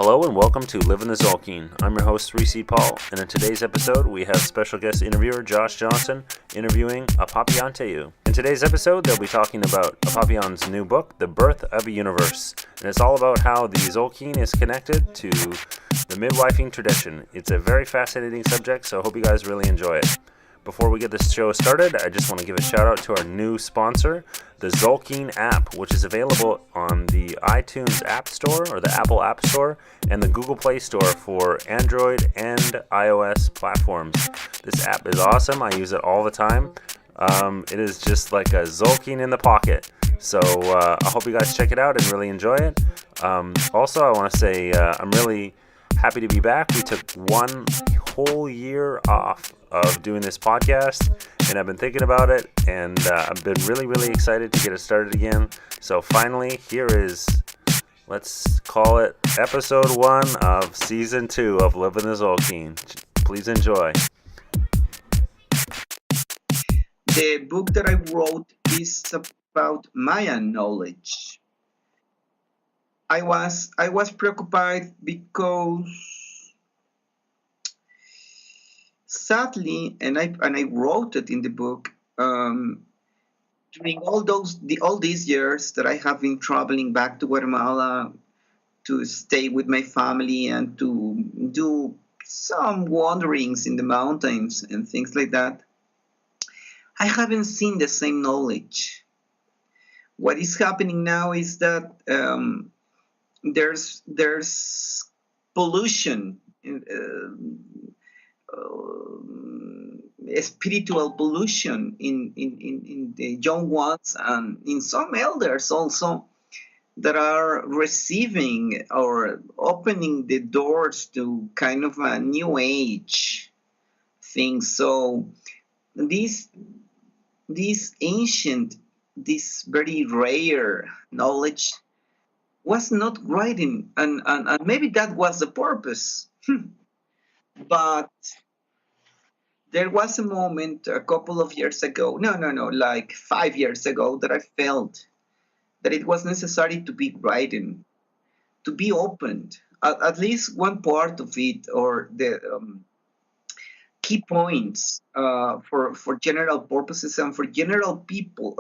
Hello and welcome to Live in the Tzolkin. I'm your host, Reese Paul, and in today's episode, we have special guest interviewer Josh Johnson interviewing Apab'yan Tew. In today's episode, they'll be talking about Apab'yan's new book, The Birth of a Universe, and it's all about how the tzolkin is connected to the midwifing tradition. It's a very fascinating subject, so I hope you guys really enjoy it. Before we get this show started, I just want to give a shout out to our new sponsor, the Tzolkin app, which is available on the iTunes App Store or the Apple App Store and the Google Play Store for Android and iOS platforms. This app is awesome. I use it all the time. It is just like a tzolkin in the pocket. So I hope you guys check it out and really enjoy it. Also, I want to say I'm really happy to be back. We took one whole year off of doing this podcast, and I've been thinking about it, and I've been really excited to get it started again. So finally, here is, let's call it episode 1 of season 2 of Live in the Tzolkin. Please enjoy. The book that I wrote is about Mayan knowledge. I was preoccupied because sadly, and I wrote it in the book, during all these years that I have been traveling back to Guatemala to stay with my family and to do some wanderings in the mountains and things like that, I haven't seen the same knowledge. What is happening now is that there's pollution, spiritual pollution in the young ones and in some elders also that are receiving or opening the doors to kind of a new age thing. So this ancient, this very rare knowledge was not writing, and maybe that was the purpose. But there was a moment a couple of years ago, like 5 years ago, that I felt that it was necessary to be written, to be opened, at least one part of it, or the key points for general purposes and for general people,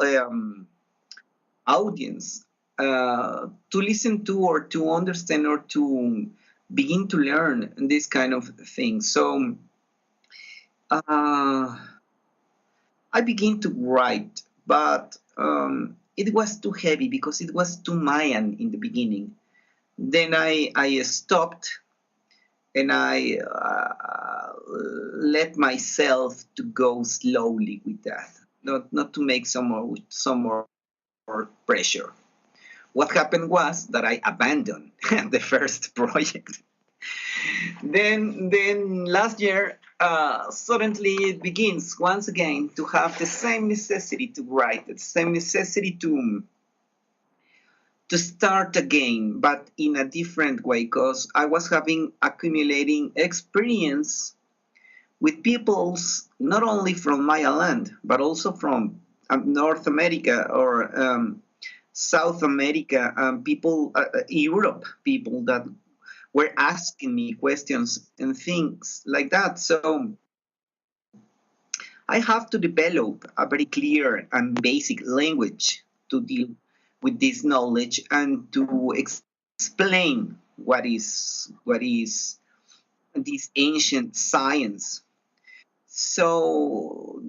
audience, to listen to or to understand or to begin to learn this kind of thing. So I began to write, but it was too heavy because it was too Mayan in the beginning. Then I stopped and I let myself to go slowly with that, not to make some more pressure. What happened was that I abandoned the first project. Then last year, suddenly it begins once again to have the same necessity to write, the same necessity to start again, but in a different way, because I was accumulating experience with peoples not only from Mayan land, but also from North America or South America, people, Europe, people that were asking me questions and things like that. So I have to develop a very clear and basic language to deal with this knowledge and to explain what is this ancient science. So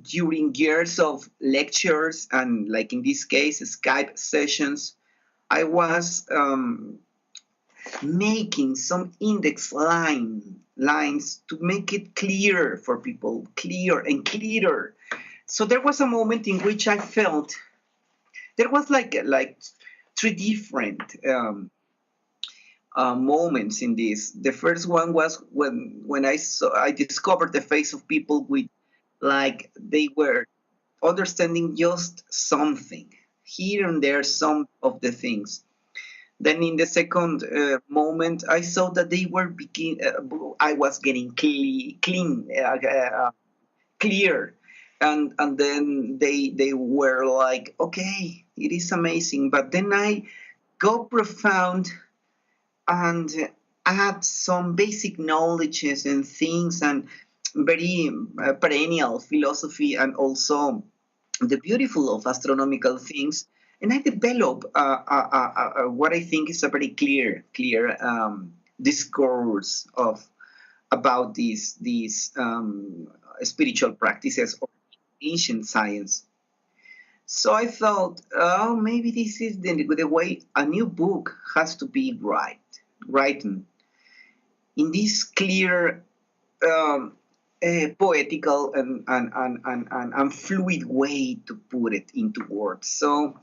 during years of lectures and, like in this case, Skype sessions, I was making some index lines to make it clear for people, clear and clearer. So there was a moment in which I felt there was like 3 different moments in this. The first one was when I discovered the face of people with, like, they were understanding just something here and there, some of the things. Then in the second moment, I saw that they were I was getting clear, and then they were like, okay, it is amazing. But then I go profound and I had some basic knowledges and things, and very perennial philosophy, and also the beautiful of astronomical things. And I developed what I think is a very clear discourse of about these spiritual practices or ancient science. So I thought, oh, maybe this is the way a new book has to be written in this clear, um, poetical and fluid way to put it into words. So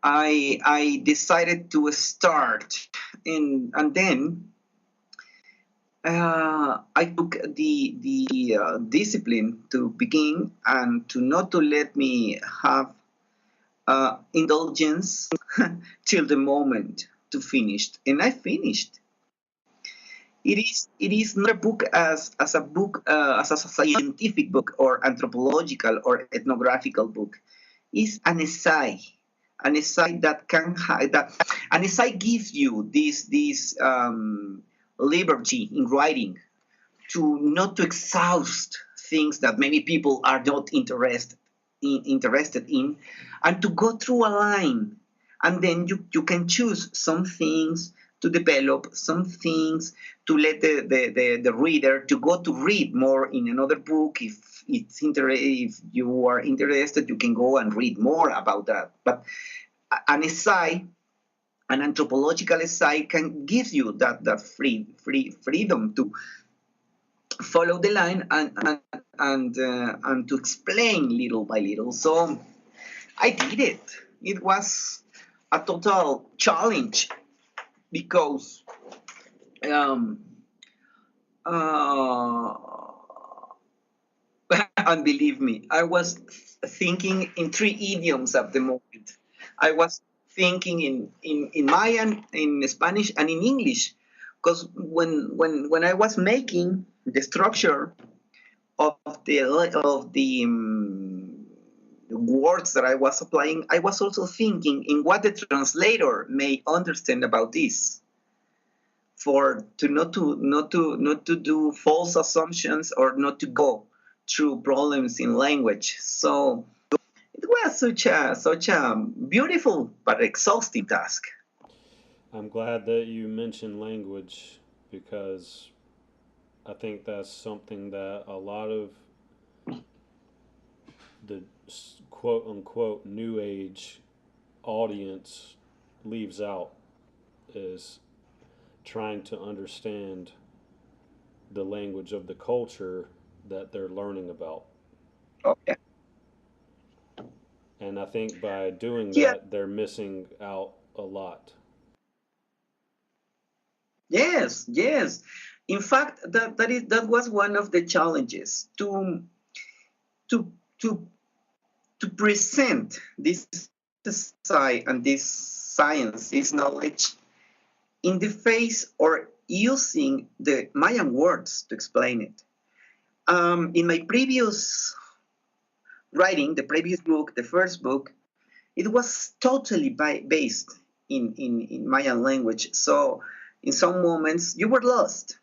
I decided to start, and then I took the discipline to begin and to not to let me have indulgence till the moment to finish, and I finished. It is not a book as a book as a scientific book or anthropological or ethnographical book. It's an essay that that an essay gives you this liberty in writing to not to exhaust things that many people are not interested in, and to go through a line, and then you can choose some things to develop, some things to let the reader to go to read more in another book. If you are interested, you can go and read more about that. But an essay, an anthropological essay, can give you that freedom to follow the line and to explain little by little. So I did it. It was a total challenge because um, uh, and believe me, I was thinking in three idioms at the moment. I was thinking in Mayan, in Spanish, and in English, because when I was making the structure of the words that I was applying, I was also thinking in what the translator may understand about this, for to not to do false assumptions or not to go through problems in language. So it was such a beautiful but exhausting task. I'm glad that you mentioned language because I think that's something that a lot of the quote unquote new age audience leaves out is trying to understand the language of the culture that they're learning about. Oh, yeah. And I think by doing Yeah. that, they're missing out a lot. Yes. In fact, that was one of the challenges to to to present this side and this science, this knowledge, in the face or using the Mayan words to explain it. In my previous writing, the previous book, the first book, it was totally based in Mayan language. So in some moments you were lost.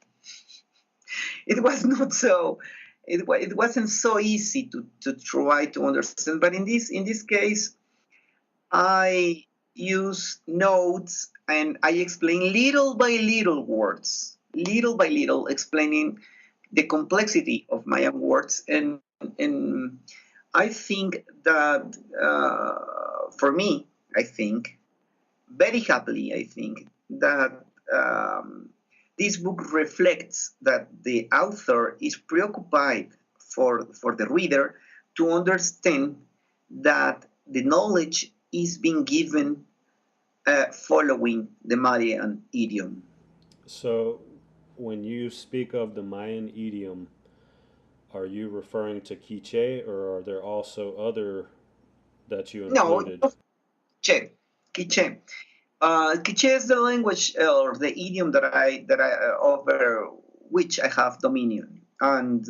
It was not so. It wasn't so easy to try to understand. But in this case, I use notes and I explain little by little by little, explaining the complexity of Mayan words. And I think that for me, I think very happily, I think that this book reflects that the author is preoccupied for the reader to understand that the knowledge is being given following the Mayan idiom. So, when you speak of the Mayan idiom, are you referring to Kiche or are there also other that you No, included? Kiche, Kiche. Kiche is the language or the idiom that I over which I have dominion, and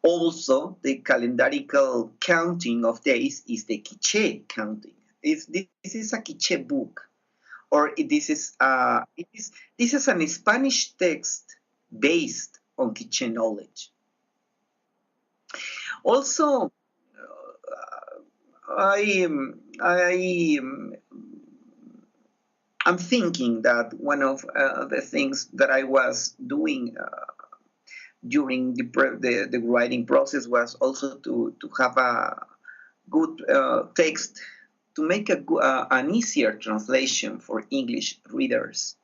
also the calendarical counting of days is the Kiche counting. This is a Kiche book or this is an Spanish text based on Kiche knowledge. Also, I'm thinking that one of the things that I was doing during the writing process was also to have a good text, to make an easier translation for English readers,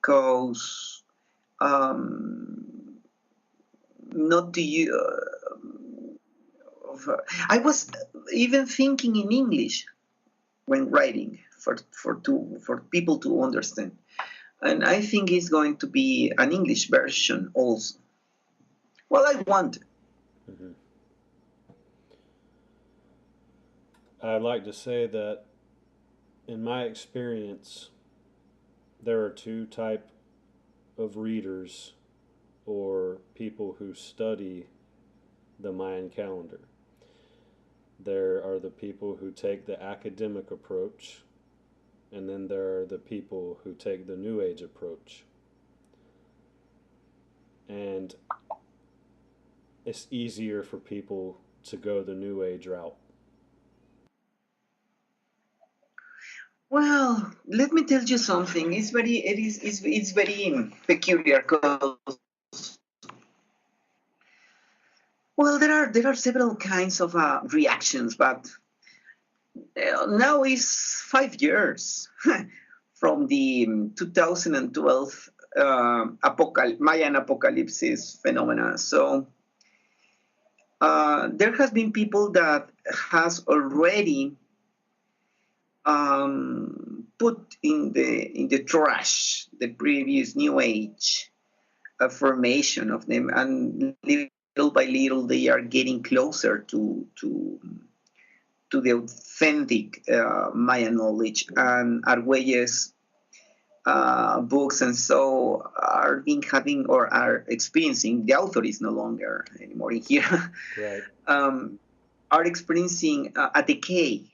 because not to you. I was even thinking in English when writing for people to understand, and I think it's going to be an English version also. Well, I want. Mm-hmm. I'd like to say that in my experience, there are two type of readers or people who study the Mayan calendar. There are the people who take the academic approach, and then there are the people who take the New Age approach. And it's easier for people to go the New Age route. Well, let me tell you something. It's very peculiar. Well, there are several kinds of reactions, but now is 5 years from the 2012 Mayan apocalypse phenomena. So there has been people that has already put in the trash the previous New Age formation of them, and little by little they are getting closer to the authentic Mayan knowledge, and Arguelles books and so are being having or are experiencing. The author is no longer anymore in here. Right. Are experiencing a decay.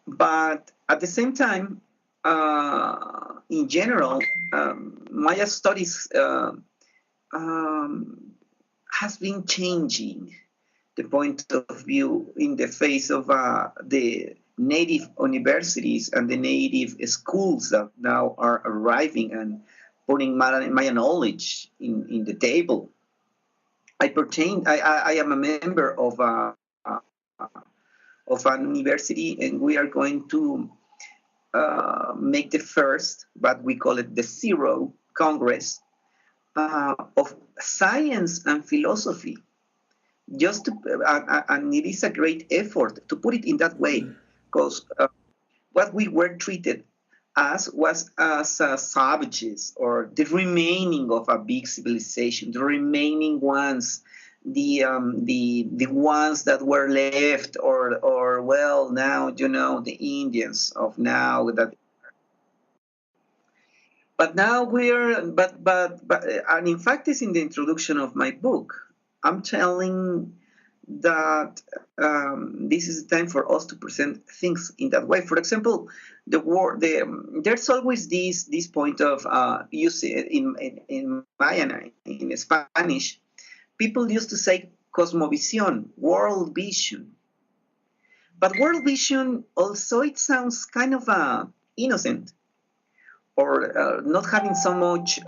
But at the same time, in general, Maya studies has been changing the point of view in the face of the native universities and the native schools that now are arriving and putting Mayan knowledge in the table. I am a member of an university, and we are going to make the first, but we call it the Zero Congress of Science and Philosophy. And it is a great effort to put it in that way, because what we were treated as was as savages, or the remaining of a big civilization, the remaining ones, the ones that were left, or well, now the Indians of now that. But now and in fact, it's in the introduction of my book. I'm telling that this is the time for us to present things in that way. For example, there's always this point of use in Mayan, in Spanish. People used to say cosmovisión, world vision. But world vision also, it sounds kind of innocent, or not having so much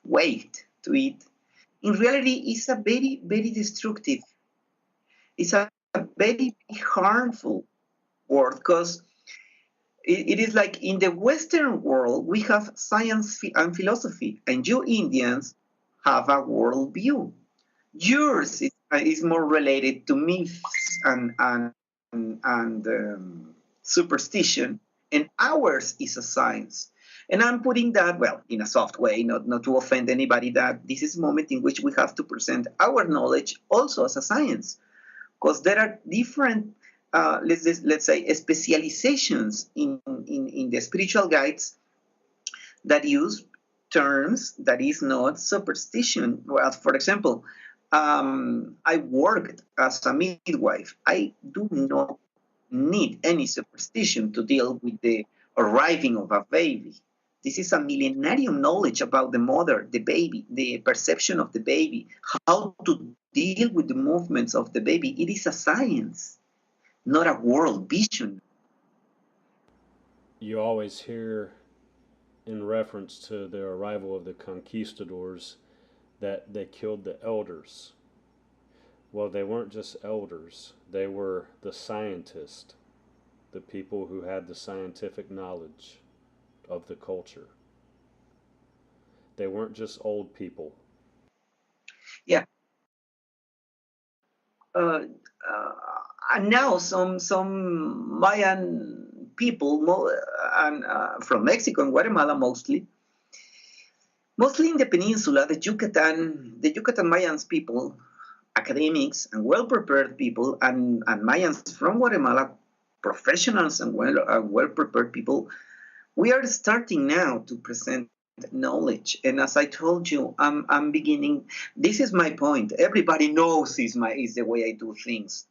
weight to it. In reality, it's a very, very destructive. It's a very harmful word, because it is like in the Western world, we have science and philosophy, and you Indians have a worldview. Yours is more related to myths and superstition, and ours is a science. And I'm putting that, well, in a soft way, not to offend anybody, that this is a moment in which we have to present our knowledge also as a science, because there are different, let's say, specializations in the spiritual guides that use terms that is not superstition. Well, for example, I worked as a midwife. I do not need any superstition to deal with the arriving of a baby. This is a millenarium knowledge about the mother, the baby, the perception of the baby, how to deal with the movements of the baby. It is a science, not a world vision. You always hear, in reference to the arrival of the conquistadors, that they killed the elders. Well, they weren't just elders, they were the scientists, the people who had the scientific knowledge of the culture. They weren't just old people. Yeah. Uh, uh, and now some Mayan people and from Mexico and Guatemala mostly in the peninsula, the Yucatan Mayans people, academics and well-prepared people, and Mayans from Guatemala, professionals and well-prepared people, we are starting now to present knowledge. And as I told you, I'm beginning. This is my point. Everybody knows is the way I do things.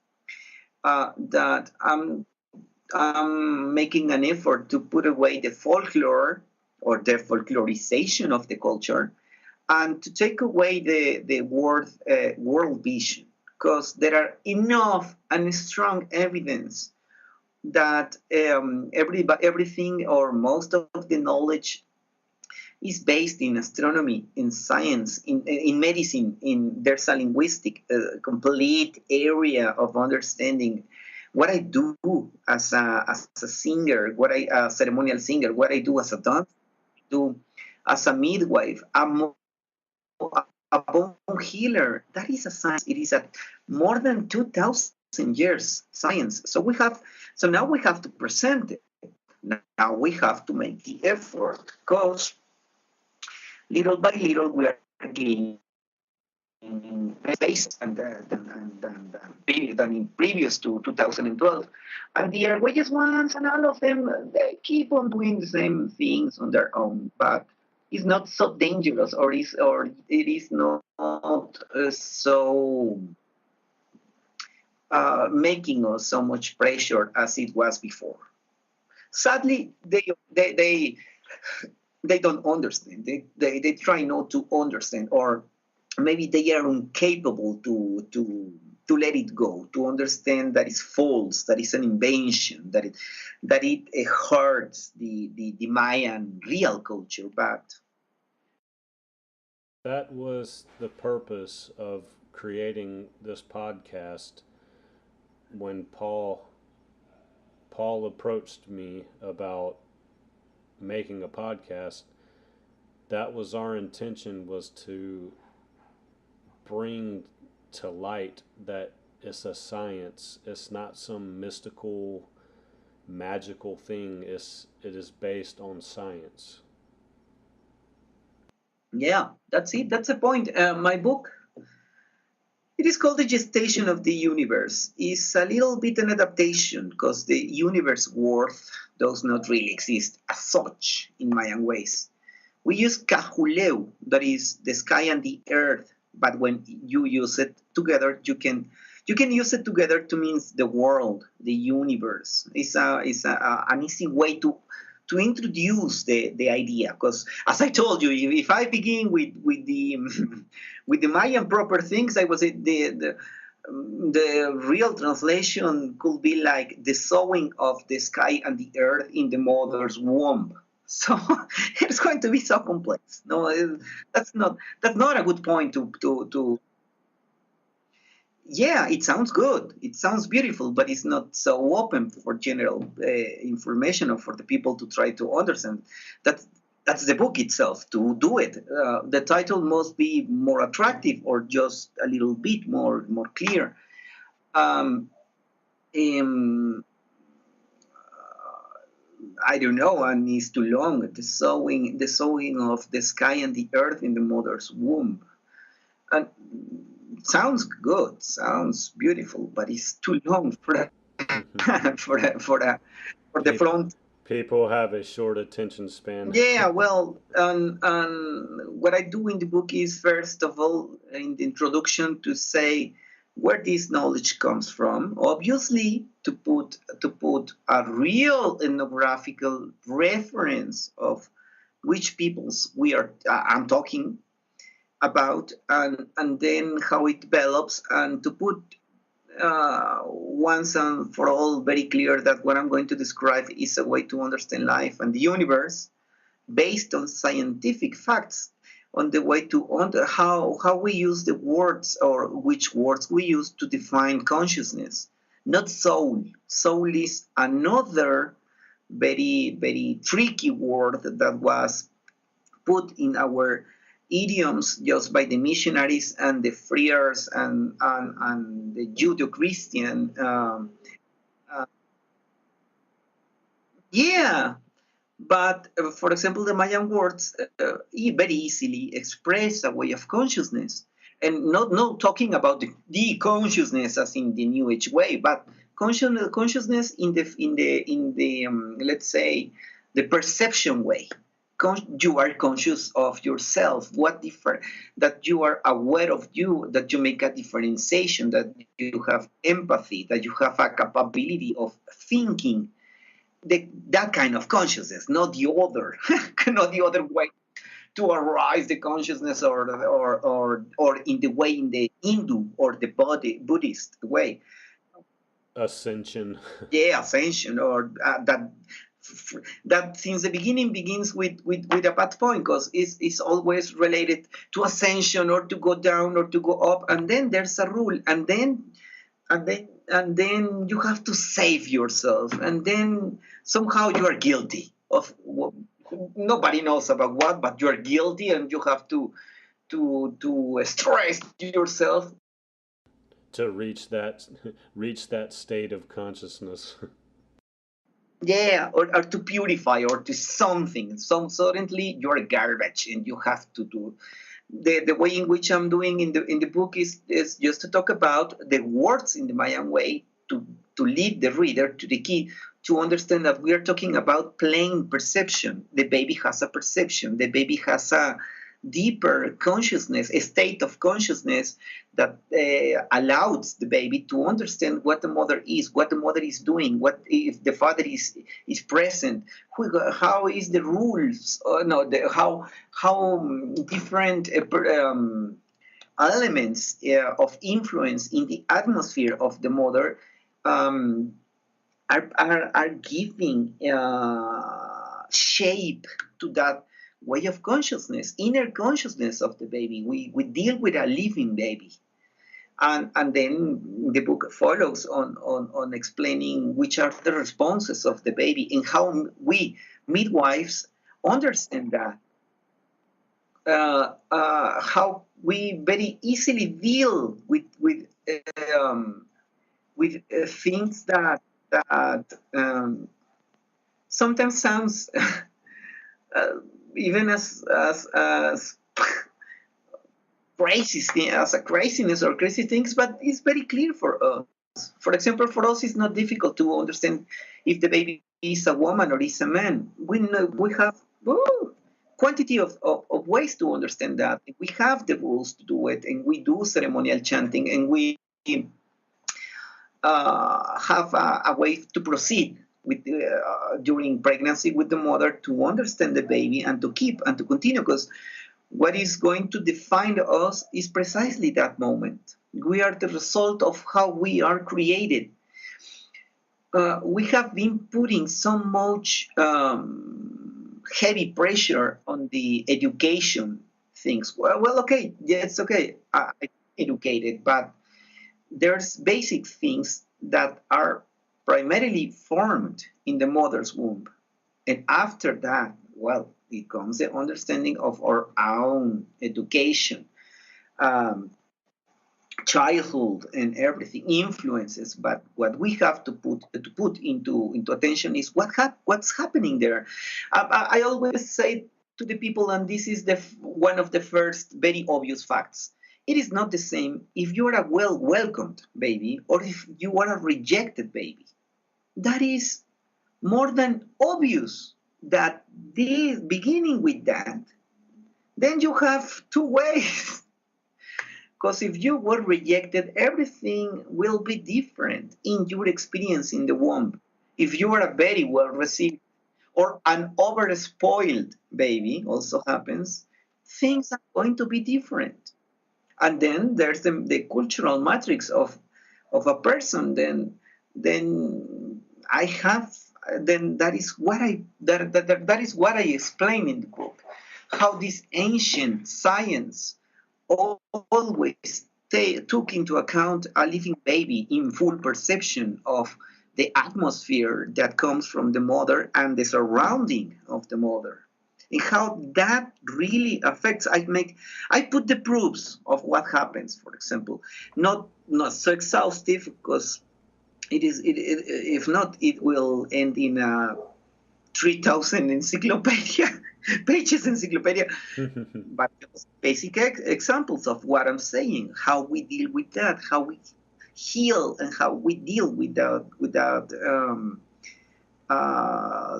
That I'm making an effort to put away the folklore or the folklorization of the culture and to take away the world vision, because there are enough and strong evidence that everything or most of the knowledge is based in astronomy, in science, in medicine. There's a linguistic complete area of understanding. What I do as a singer, a ceremonial singer, what I do as a dancer, do as a midwife, a bone healer. That is a science. It is a more than 2,000 years science. So now we have to present it. Now we have to make the effort, because little by little we are gaining space than in previous to 2012. And the Arguelles ones and all of them, they keep on doing the same things on their own, but it's not so dangerous, or it is not so making us so much pressure as it was before. Sadly, they don't understand. They try not to understand, or maybe they are incapable to let it go, to understand that it's false, that it's an invention, that it hurts the Mayan real culture. But That was the purpose of creating this podcast when Paul approached me about making a podcast. That was our intention, was to bring to light that it's a science. It's not some mystical, magical thing. It is based on science. yeah, that's it. That's the point. My book, it is called The Gestation of the Universe. It's a little bit an adaptation, because the universe word does not really exist as such in Mayan ways. We use kahuleu, that is the sky and the earth, but when you use it together, you can use it together to mean the world, the universe. It's an easy way to introduce the idea, because as I told you, if I begin with the with the Mayan proper things, I was the real translation could be like the sowing of the sky and the earth in the mother's womb. So it's going to be so complex. No, that's not a good point to. Yeah, it sounds good. It sounds beautiful, but it's not so open for general information or for the people to try to understand. That that's the book itself to do it. The title must be more attractive or just a little bit more clear. Um, um, I don't know, and it's too long. The sowing of the sky and the earth in the mother's womb. And sounds good, sounds beautiful, but it's too long for that, Mm-hmm. for the People, front. People have a short attention span. Yeah, well, and what I do in the book is, first of all, in the introduction, to say where this knowledge comes from. Obviously, to put a real ethnographical reference of which peoples I'm talking about, and then how it develops, and to put once and for all very clear that what I'm going to describe is a way to understand life and the universe based on scientific facts, on the way to how we use the words, or which words we use to define consciousness, not soul. Soul is another very, very tricky word that was put in our idioms just by the missionaries and the friars and the Judeo-Christian. Uh, yeah, but for example, the Mayan words very easily express a way of consciousness, and not talking about the consciousness as in the New Age way, but consciousness in the let's say the perception way. You are conscious of yourself, that you are aware of you, that you make a differentiation, that you have empathy, that you have a capability of thinking, that kind of consciousness, not the other, not the other way to arise the consciousness, or in the way in the Hindu or the Buddhist way. Ascension. Yeah, ascension, or that since the beginning begins with a bad point, because it's always related to ascension, or to go down, or to go up, and then there's a rule, and then you have to save yourself, and then somehow you are guilty of nobody knows about what, but you are guilty, and you have to stress yourself. To reach that state of consciousness. Yeah, or to purify, or to something. Suddenly you're garbage, and you have to do the way in which I'm doing in the book is just to talk about the words in the Mayan way, to lead the reader to the key, to understand that we are talking about plain perception. The baby has a perception. The baby has a deeper consciousness, a state of consciousness that allows the baby to understand what the mother is, what the mother is doing, what if the father is present, how is the rules, no, how different elements of influence in the atmosphere of the mother um, are giving shape to that way of consciousness, inner consciousness of the baby. We deal with a living baby. And then the book follows on explaining which are the responses of the baby, and how we midwives understand that. How we very easily deal um, with things that sometimes sounds uh, even as as a craziness or crazy things, but it's very clear for us. For example, for us, it's not difficult to understand if the baby is a woman or is a man. We have quantity of ways to understand that. We have the rules to do it, and we do ceremonial chanting, and we have a way to proceed with during pregnancy with the mother, to understand the baby, and to keep and to continue, because what is going to define us is precisely that moment. We are the result of how we are created. We have been putting so much heavy pressure on the education things. Well, okay, yeah, it's okay. I'm educated, but there's basic things that are primarily formed in the mother's womb. And after that, well, it comes the understanding of our own education, um, childhood, and everything influences. But what we have to put into attention is what's happening there. I always say to the people, and this is one of the first very obvious facts. It is not the same if you are a welcomed baby, or if you are a rejected baby. That is more than obvious that this beginning with that, then you have two ways. Because if you were rejected, everything will be different in your experience in the womb. If you are a very well received or an over spoiled baby, also happens, things are going to be different. And then there's the cultural matrix of a person. Then I have then that is what that is what I explain in the book. How this ancient science always took into account a living baby in full perception of the atmosphere that comes from the mother and the surrounding of the mother, and how that really affects. I put the proofs of what happens, for example, not so exhaustive, because if not it will end in a 3,000 encyclopedia pages encyclopedia, but just basic examples of what I'm saying, how we deal with that, how we heal, and how we deal without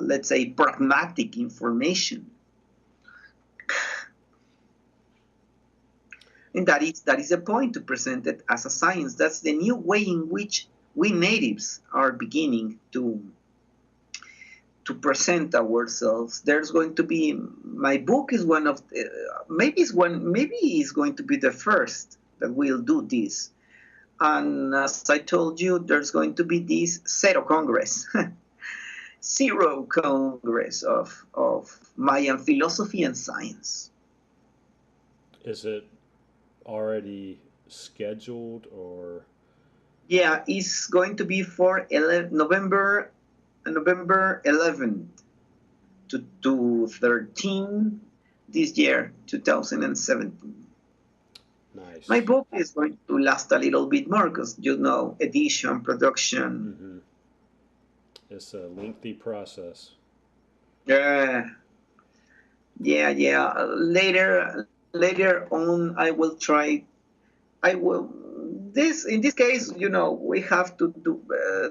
let's say, pragmatic information. And that is the point, to present it as a science. That's the new way in which we natives are beginning to present ourselves. There's going to be, my book is one of maybe it's going to be the first that will do this. And as I told you, there's going to be this Zero Congress, Zero Congress of Mayan philosophy and science. Is it already scheduled, or? Yeah, it's going to be for November 11th to 13 this year, 2017. Nice. My book is going to last a little bit more because, edition, production. It's a lengthy process. Yeah. Later on, I will try. In this case, we have to do.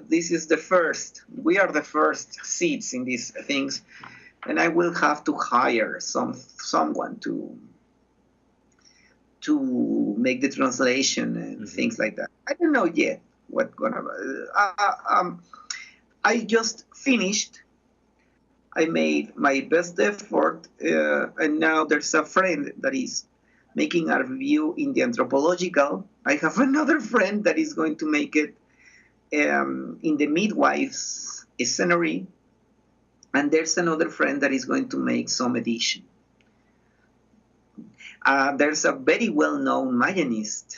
This is the first. We are the first seeds in these things, and I will have to hire someone to make the translation and things like that. I don't know yet what gonna. I just finished. I made my best effort, and now there's a friend that is making a review in the anthropological. I have another friend that is going to make it in the midwife's scenery, and there's another friend that is going to make some edition. There's a very well-known Mayanist,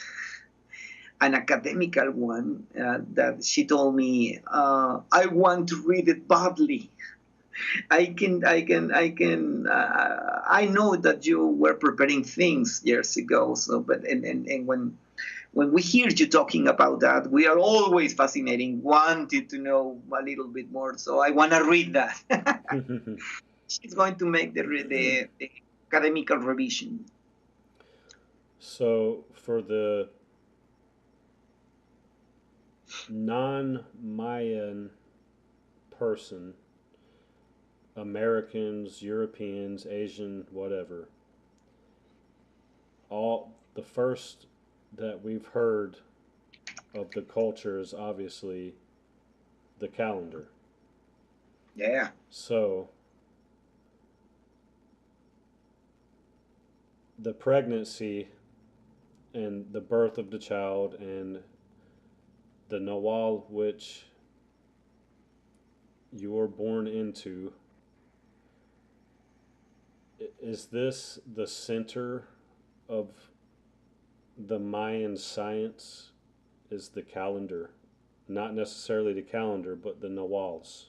an academical one, that she told me, I want to read it badly. I know that you were preparing things years ago. So, but and when we hear you talking about that, we are always fascinating, wanted to know a little bit more. So I want to read that. She's going to make the academical revision. So for the non-Mayan person, Americans, Europeans, Asian, whatever, all the first that we've heard of the culture is obviously the calendar. Yeah. So the pregnancy and the birth of the child and the Nawal which you were born into, is this the center of the Mayan science? Is the calendar, not necessarily the calendar, but the Nawals?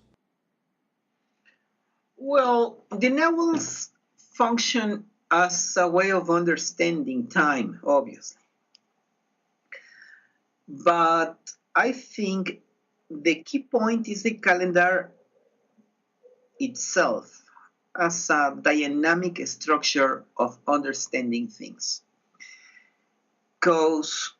Well, the Nawals function as a way of understanding time, obviously. But I think the key point is the calendar itself as a dynamic structure of understanding things. Because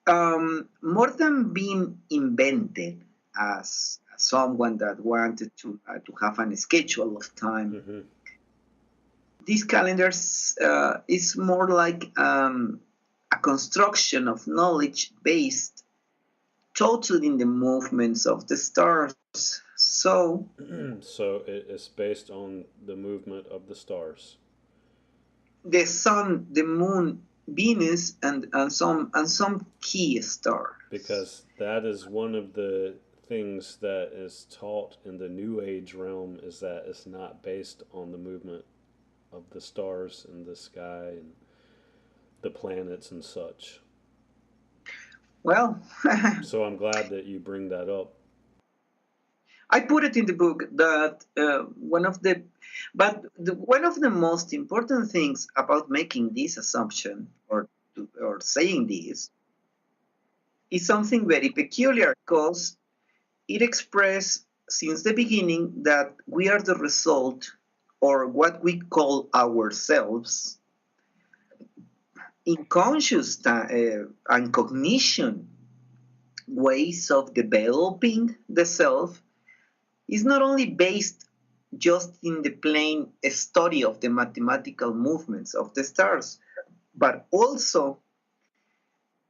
more than being invented as someone that wanted to have a schedule of time. Mm-hmm. These calendars is more like a construction of knowledge based totally in the movements of the stars. So So it's based on the movement of the stars. the sun, the moon, Venus, and some key stars. Because that is one of the things that is taught in the New Age realm, is that it's not based on the movement of the stars in the sky and the planets and such. Well, So I'm glad that you bring that up. I put it in the book that one of the most important things about making this assumption or saying this is something very peculiar because it expressed since the beginning that we are the result or what we call ourselves in conscious and cognition ways of developing the self is not only based just in the plain study of the mathematical movements of the stars, but also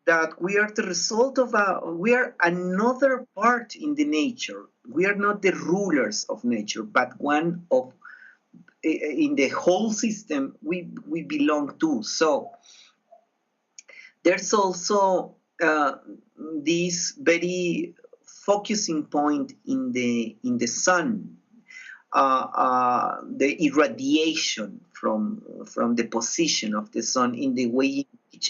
that we are the result of we are another part in the nature. We are not the rulers of nature, but one of in the whole system we belong to. So there's also this very focusing point in the sun, the irradiation from the position of the sun in the way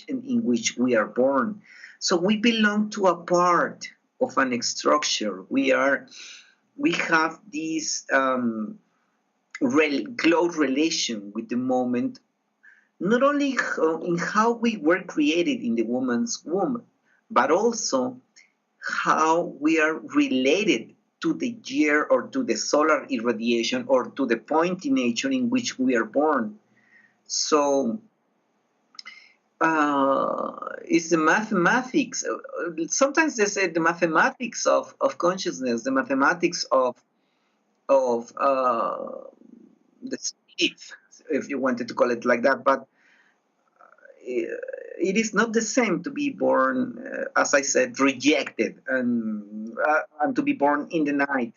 in which we are born. So we belong to a part of an structure. We have this close relation with the moment, not only in how we were created in the woman's womb, but also how we are related to the year or to the solar irradiation or to the point in nature in which we are born. So it's the mathematics. Sometimes they say the mathematics of consciousness, the mathematics of the spirit, if you wanted to call it like that. But it is not the same to be born, as I said, rejected, and to be born in the night.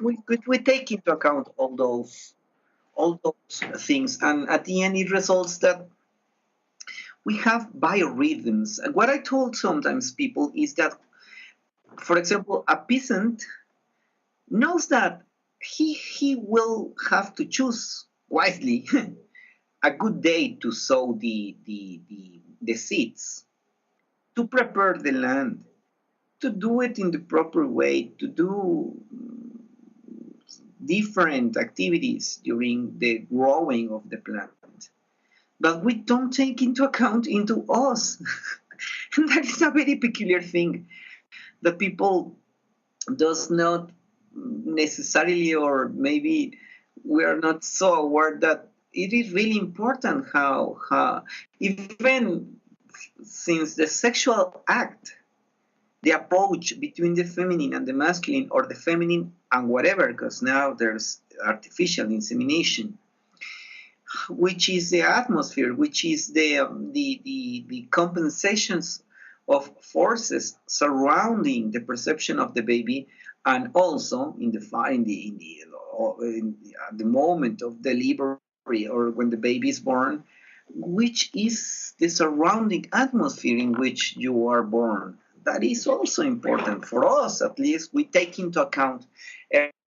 We take into account all those things, and at the end, it results that we have biorhythms. And what I told sometimes people is that, for example, a peasant knows that he will have to choose wisely a good day to sow the seeds, to prepare the land, to do it in the proper way, to do different activities during the growing of the plant. But we don't take into account into us. And that is a very peculiar thing that people does not necessarily, or maybe we are not so aware that it is really important how even since the sexual act, the approach between the feminine and the masculine, or the feminine and whatever, because now there's artificial insemination, which is the atmosphere, which is the compensations of forces surrounding the perception of the baby, and also at the moment of delivery or when the baby is born, which is the surrounding atmosphere in which you are born. That is also important for us. At least we take into account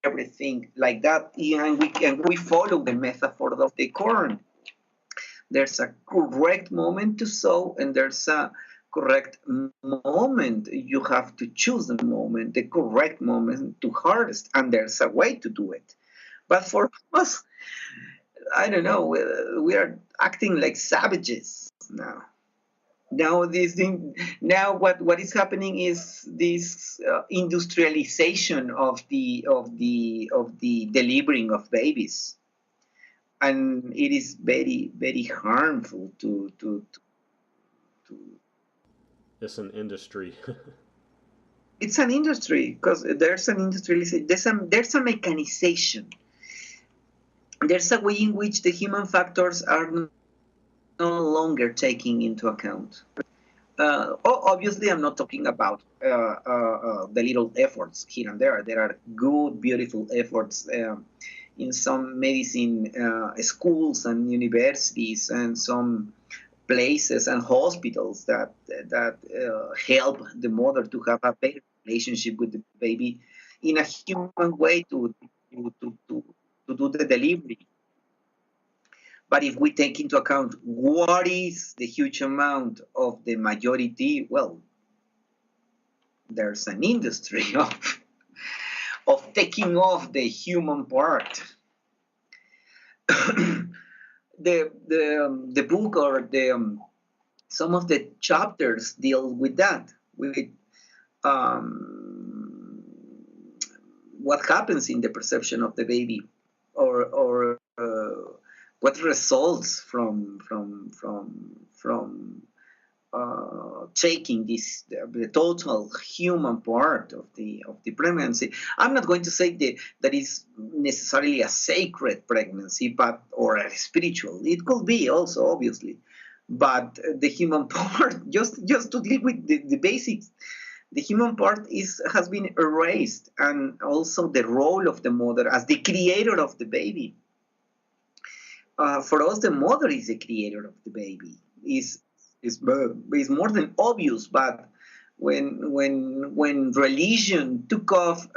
everything like that, and we follow the metaphor of the corn. There's a correct moment to sow, and there's a correct moment. You have to choose the correct moment to harvest, and there's a way to do it. But for us, I don't know, we are acting like savages now. Now what is happening is this industrialization of the delivering of babies, and it is very very harmful to It's an industry. It's an industry because there's an industrialization. There's a mechanization. There's a way in which the human factors are no longer taking into account. Obviously, I'm not talking about the little efforts here and there. There are good, beautiful efforts in some medicine schools and universities and some places and hospitals that help the mother to have a better relationship with the baby in a human way to do the delivery. But if we take into account what is the huge amount of the majority, well, there's an industry of taking off the human part. The book or some of the chapters deal with that, with um, what happens in the perception of the baby, or what results from taking the total human part of the pregnancy. I'm not going to say that is necessarily a sacred pregnancy, but or a spiritual. It could be also, obviously, but the human part, just to deal with the basics, the human part has been erased, and also the role of the mother as the creator of the baby. For us, the mother is the creator of the baby. Is more than obvious, but when religion took off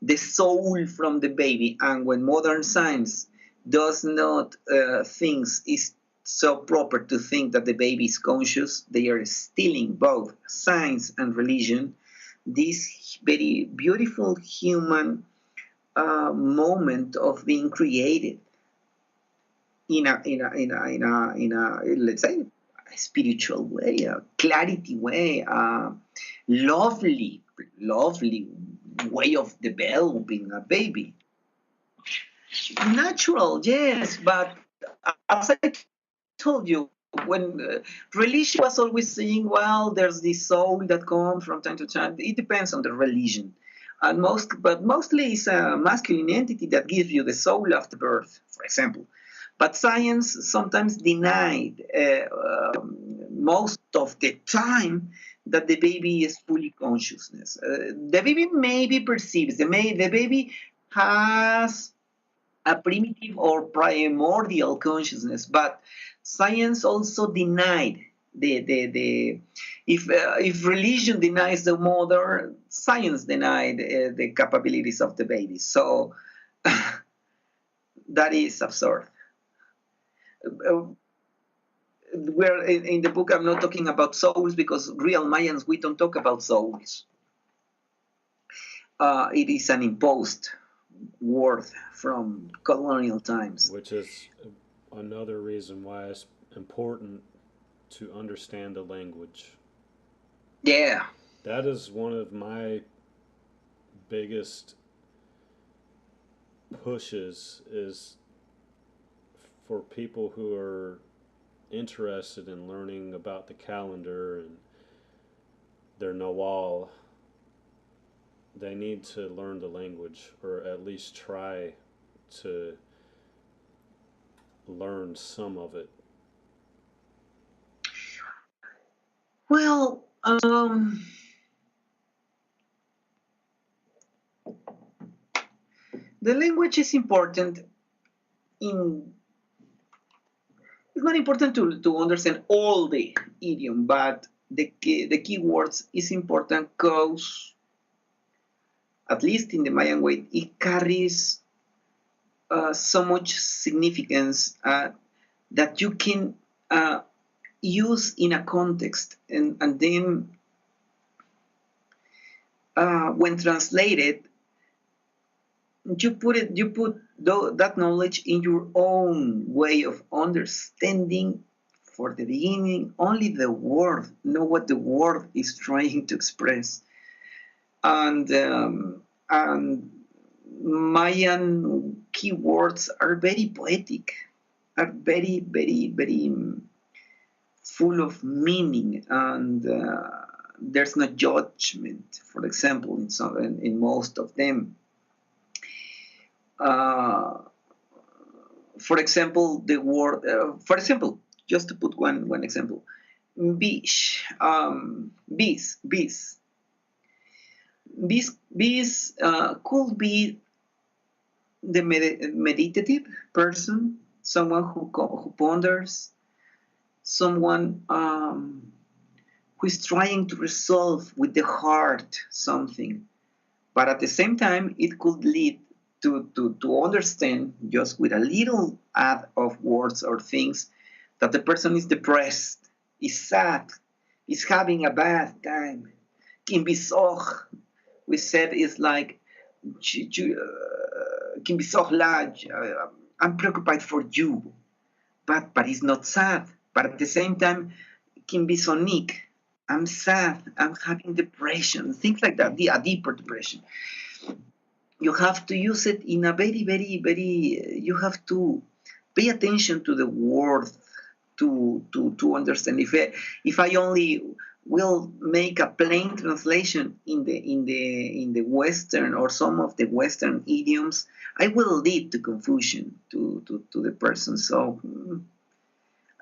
the soul from the baby, and when modern science does not think it's so proper to think that the baby is conscious, they are stealing both science and religion. This very beautiful human moment of being created in a let's say a spiritual way, a clarity way, a lovely way of developing a baby. Natural, yes, but as I told you, when religion was always saying, well, there's this soul that comes from time to time. It depends on the religion, and mostly it's a masculine entity that gives you the soul after birth, for example. But science sometimes denied most of the time that the baby is fully consciousness. The baby maybe perceives, the baby has a primitive or primordial consciousness, but science also denied the if religion denies the mother, science denied the capabilities of the baby. So that is absurd. Where in the book I'm not talking about souls, because real Mayans, we don't talk about souls. It is an imposed word from colonial times. Which is another reason why it's important to understand the language. Yeah. That is one of my biggest pushes, is for people who are interested in learning about the calendar and their Nawal, they need to learn the language, or at least try to learn some of it. Well, the language is important. It's not important to understand all the idiom, but the keywords is important because, at least in the Mayan way, it carries so much significance that you can use in a context, and then when translated, you put that knowledge in your own way of understanding. For the beginning, only the word, know what the word is trying to express, and Mayan keywords are very poetic, are very full of meaning, and there's no judgment. For example, in most of them. For example, the word. For example, just to put one example, bees, bees. Bees could be the meditative person, someone who ponders, someone who is trying to resolve with the heart something. But at the same time, it could lead to understand just with a little add of words or things that the person is depressed, is sad, is having a bad time. Kimbisoch, we said, is like Kimbisoch Laj, I'm preoccupied for you, but it's not sad. But at the same time, Kimbisonik, I'm sad, I'm having depression, things like that, a deeper depression. You have to use it in a very, very, very, you have to pay attention to the word to understand. If I only will make a plain translation in the Western or some of the Western idioms, I will lead to confusion to the person. So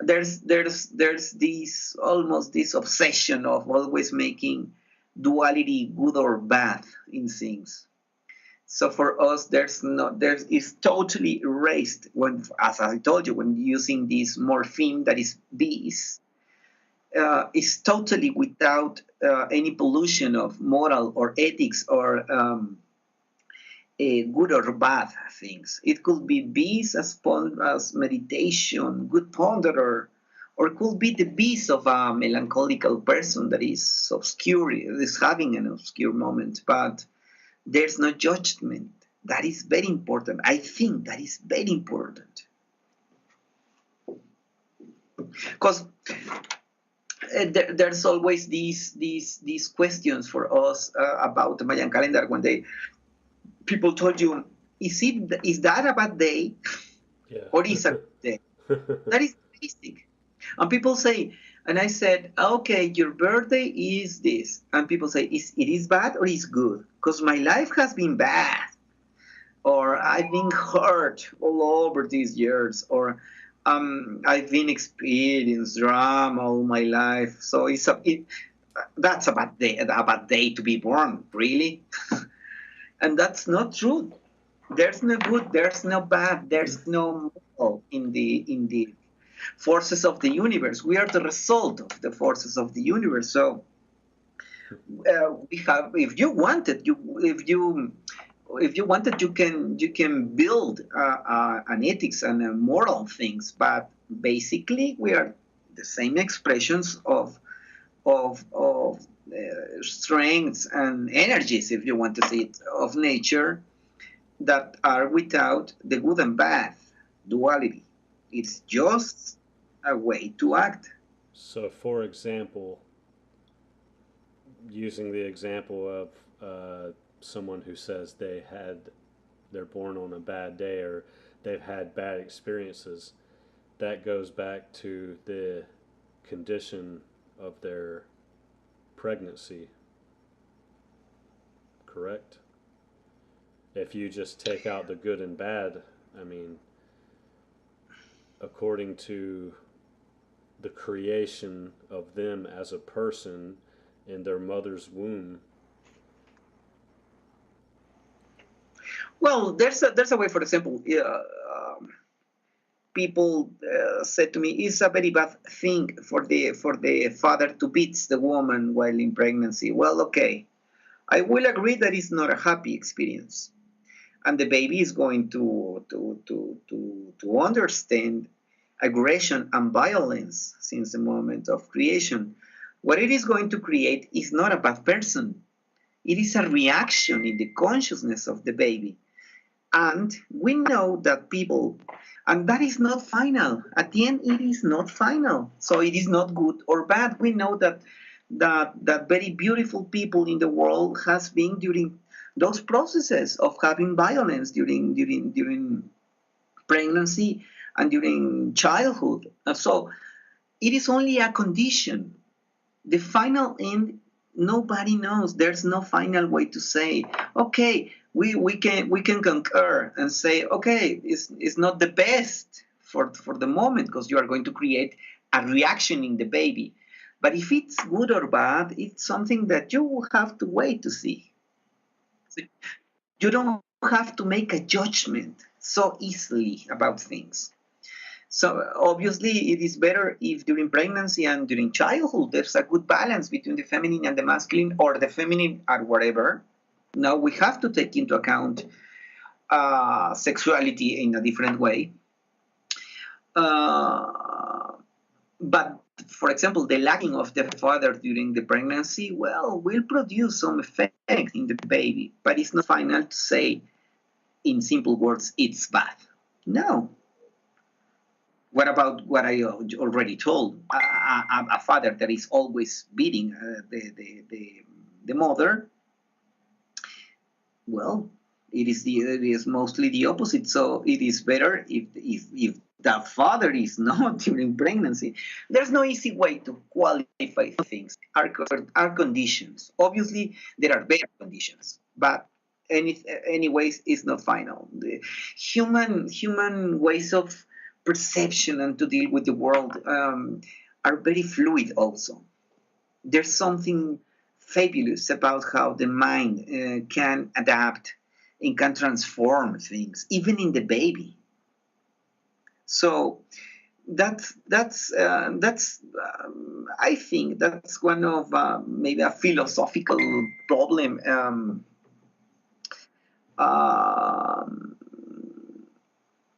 there's this almost this obsession of always making duality good or bad in things. So for us, it's totally erased when, as I told you, when using this morpheme that is bees, is totally without any pollution of moral or ethics or good or bad things. It could be bees as meditation, good ponderer, or it could be the bees of a melancholical person that is obscure, is having an obscure moment, but there's no judgment. That is very important. I think that is very important. Because there's always these questions for us about the Mayan calendar when people told you, is that a bad day? Yeah. Or is a good day? That is basic. And people say, and I said, okay, your birthday is this. And people say, it is bad or is good? Because my life has been bad. Or I've been hurt all over these years. Or I've been experienced drama all my life. So that's a bad day to be born, really. And that's not true. There's no good, there's no bad, there's no moral in the forces of the universe. We are the result of the forces of the universe. So we have, if you wanted, you can build an ethics and moral things. But basically, we are the same expressions of strengths and energies, if you want to see it, of nature that are without the good and bad duality. It's just a way to act. So, for example, using the example of someone who says they're born on a bad day or they've had bad experiences, that goes back to the condition of their pregnancy, correct? If you just take out the good and bad, I mean, according to the creation of them as a person in their mother's womb. Well, there's a way. For example, people said to me, "It's a very bad thing for the father to beat the woman while in pregnancy." Well, okay, I will agree that it's not a happy experience, and the baby is going to understand aggression and violence since the moment of creation. What it is going to create is not a bad person. It is a reaction in the consciousness of the baby. And we know that people, and that is not final. At the end, it is not final. So it is not good or bad. We know that very beautiful people in the world has been during those processes of having violence during pregnancy and during childhood. And so it is only a condition. The final end Nobody knows. There's no final way to say, okay, we can concur and say, okay, it's not the best for the moment because you are going to create a reaction in the baby. But if it's good or bad, it's something that you will have to wait to see. So you don't have to make a judgment so easily about things. So obviously, it is better if during pregnancy and during childhood there's a good balance between the feminine and the masculine, or the feminine or whatever. Now we have to take into account sexuality in a different way. But for example, the lacking of the father during the pregnancy, well, will produce some effect in the baby, but it's not final to say in simple words it's bad. No. What about what I already told? A father that is always beating the mother. Well, it is mostly the opposite. So it is better if the father is not during pregnancy. There's no easy way to qualify things. Are conditions. Obviously, there are better conditions, but anyways, it's not final. The human ways of perception and to deal with the world are very fluid. Also, there's something fabulous about how the mind can adapt and can transform things, even in the baby. So I think that's one of maybe a philosophical problem um,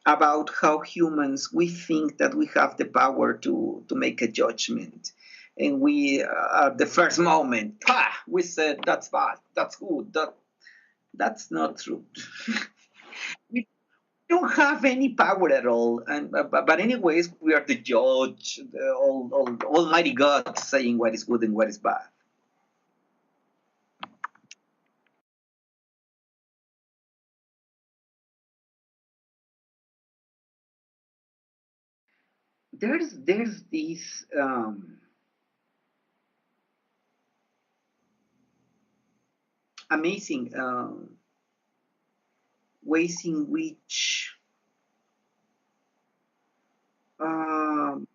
about how humans we think that we have the power to make a judgment, and we at the first moment we said that's bad, that's good, that's not true. We don't have any power at all, and but anyways we are the judge, the almighty God saying what is good and what is bad. There's this amazing ways in which um,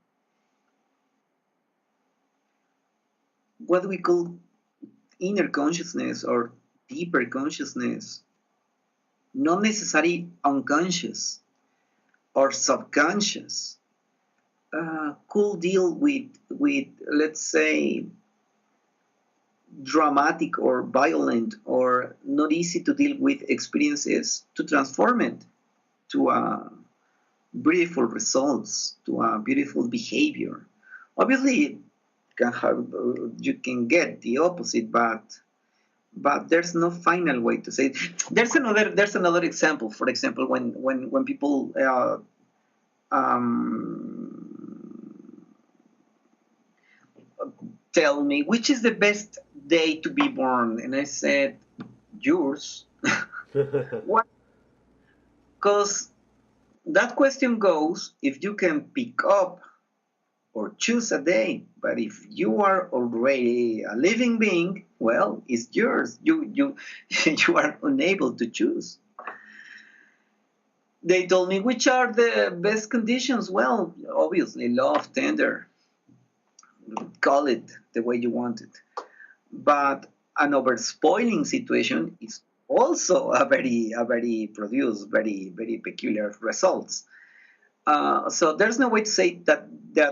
what we call inner consciousness or deeper consciousness, not necessarily unconscious or subconscious, could deal with let's say dramatic or violent or not easy to deal with experiences to transform it to beautiful results, to a beautiful behavior. Obviously, you can get the opposite, but there's no final way to say it. There's another example. For example, when people um, tell me which is the best day to be born, and I said yours. Why? Because that question goes if you can pick up or choose a day. But if you are already a living being, well, it's yours. You you are unable to choose. They told me which are the best conditions. Well, obviously, love, tender, call it the way you want it. But an over spoiling situation is also a very produce very peculiar results. So there's no way to say that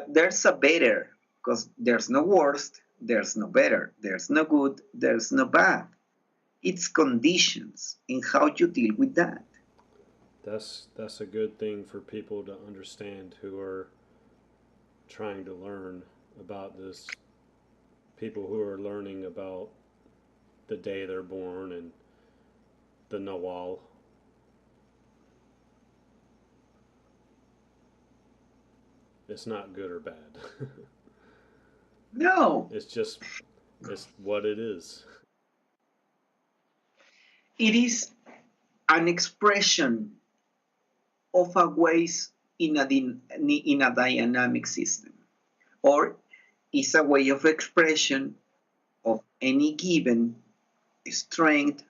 there's a better, because there's no worst, there's no better, there's no good, there's no bad. It's conditions in how you deal with that. That's a good thing for people to understand who are trying to learn about this. People who are learning about the day they're born and the Nawal. It's not good or bad. No, It's what it is. it is an expression of a ways in a dynamic system, or is a way of expression of any given strength,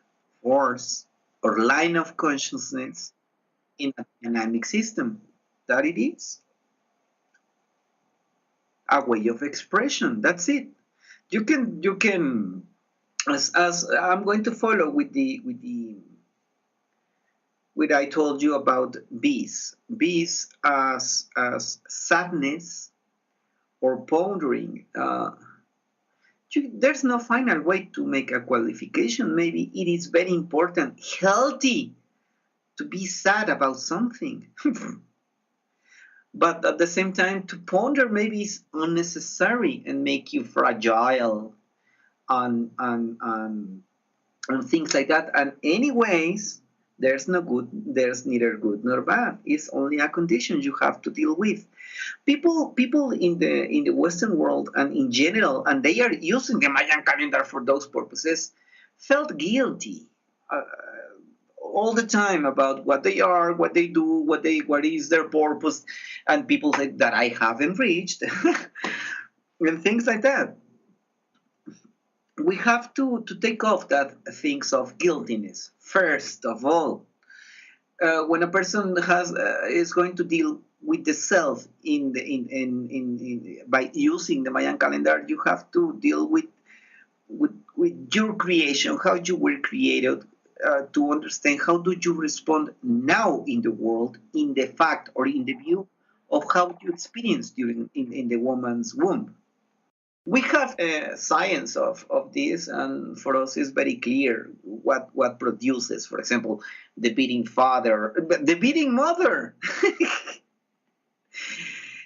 force, or line of consciousness in a dynamic system. That it is a way of expression. That's it. You can as I'm going to follow with what I told you about bees. Bees as sadness or pondering. There's no final way to make a qualification. Maybe it is very important, healthy, to be sad about something. But at the same time, to ponder maybe is unnecessary and make you fragile and things like that. And anyways, there's neither good nor bad. It's only a condition you have to deal with. People in the Western world and in general, and they are using the Mayan calendar for those purposes, felt guilty all the time about what they are, what they do, what is their purpose, and people say that I haven't reached, and things like that. We have to take off that things of guiltiness first of all. When a person has is going to deal with the self by using the Mayan calendar, you have to deal with your creation, how you were created, to understand how do you respond now in the world, in the fact or in the view of how you experienced during in the woman's womb. We have a science of this, and for us it's very clear what produces, for example, the beating father, the beating mother,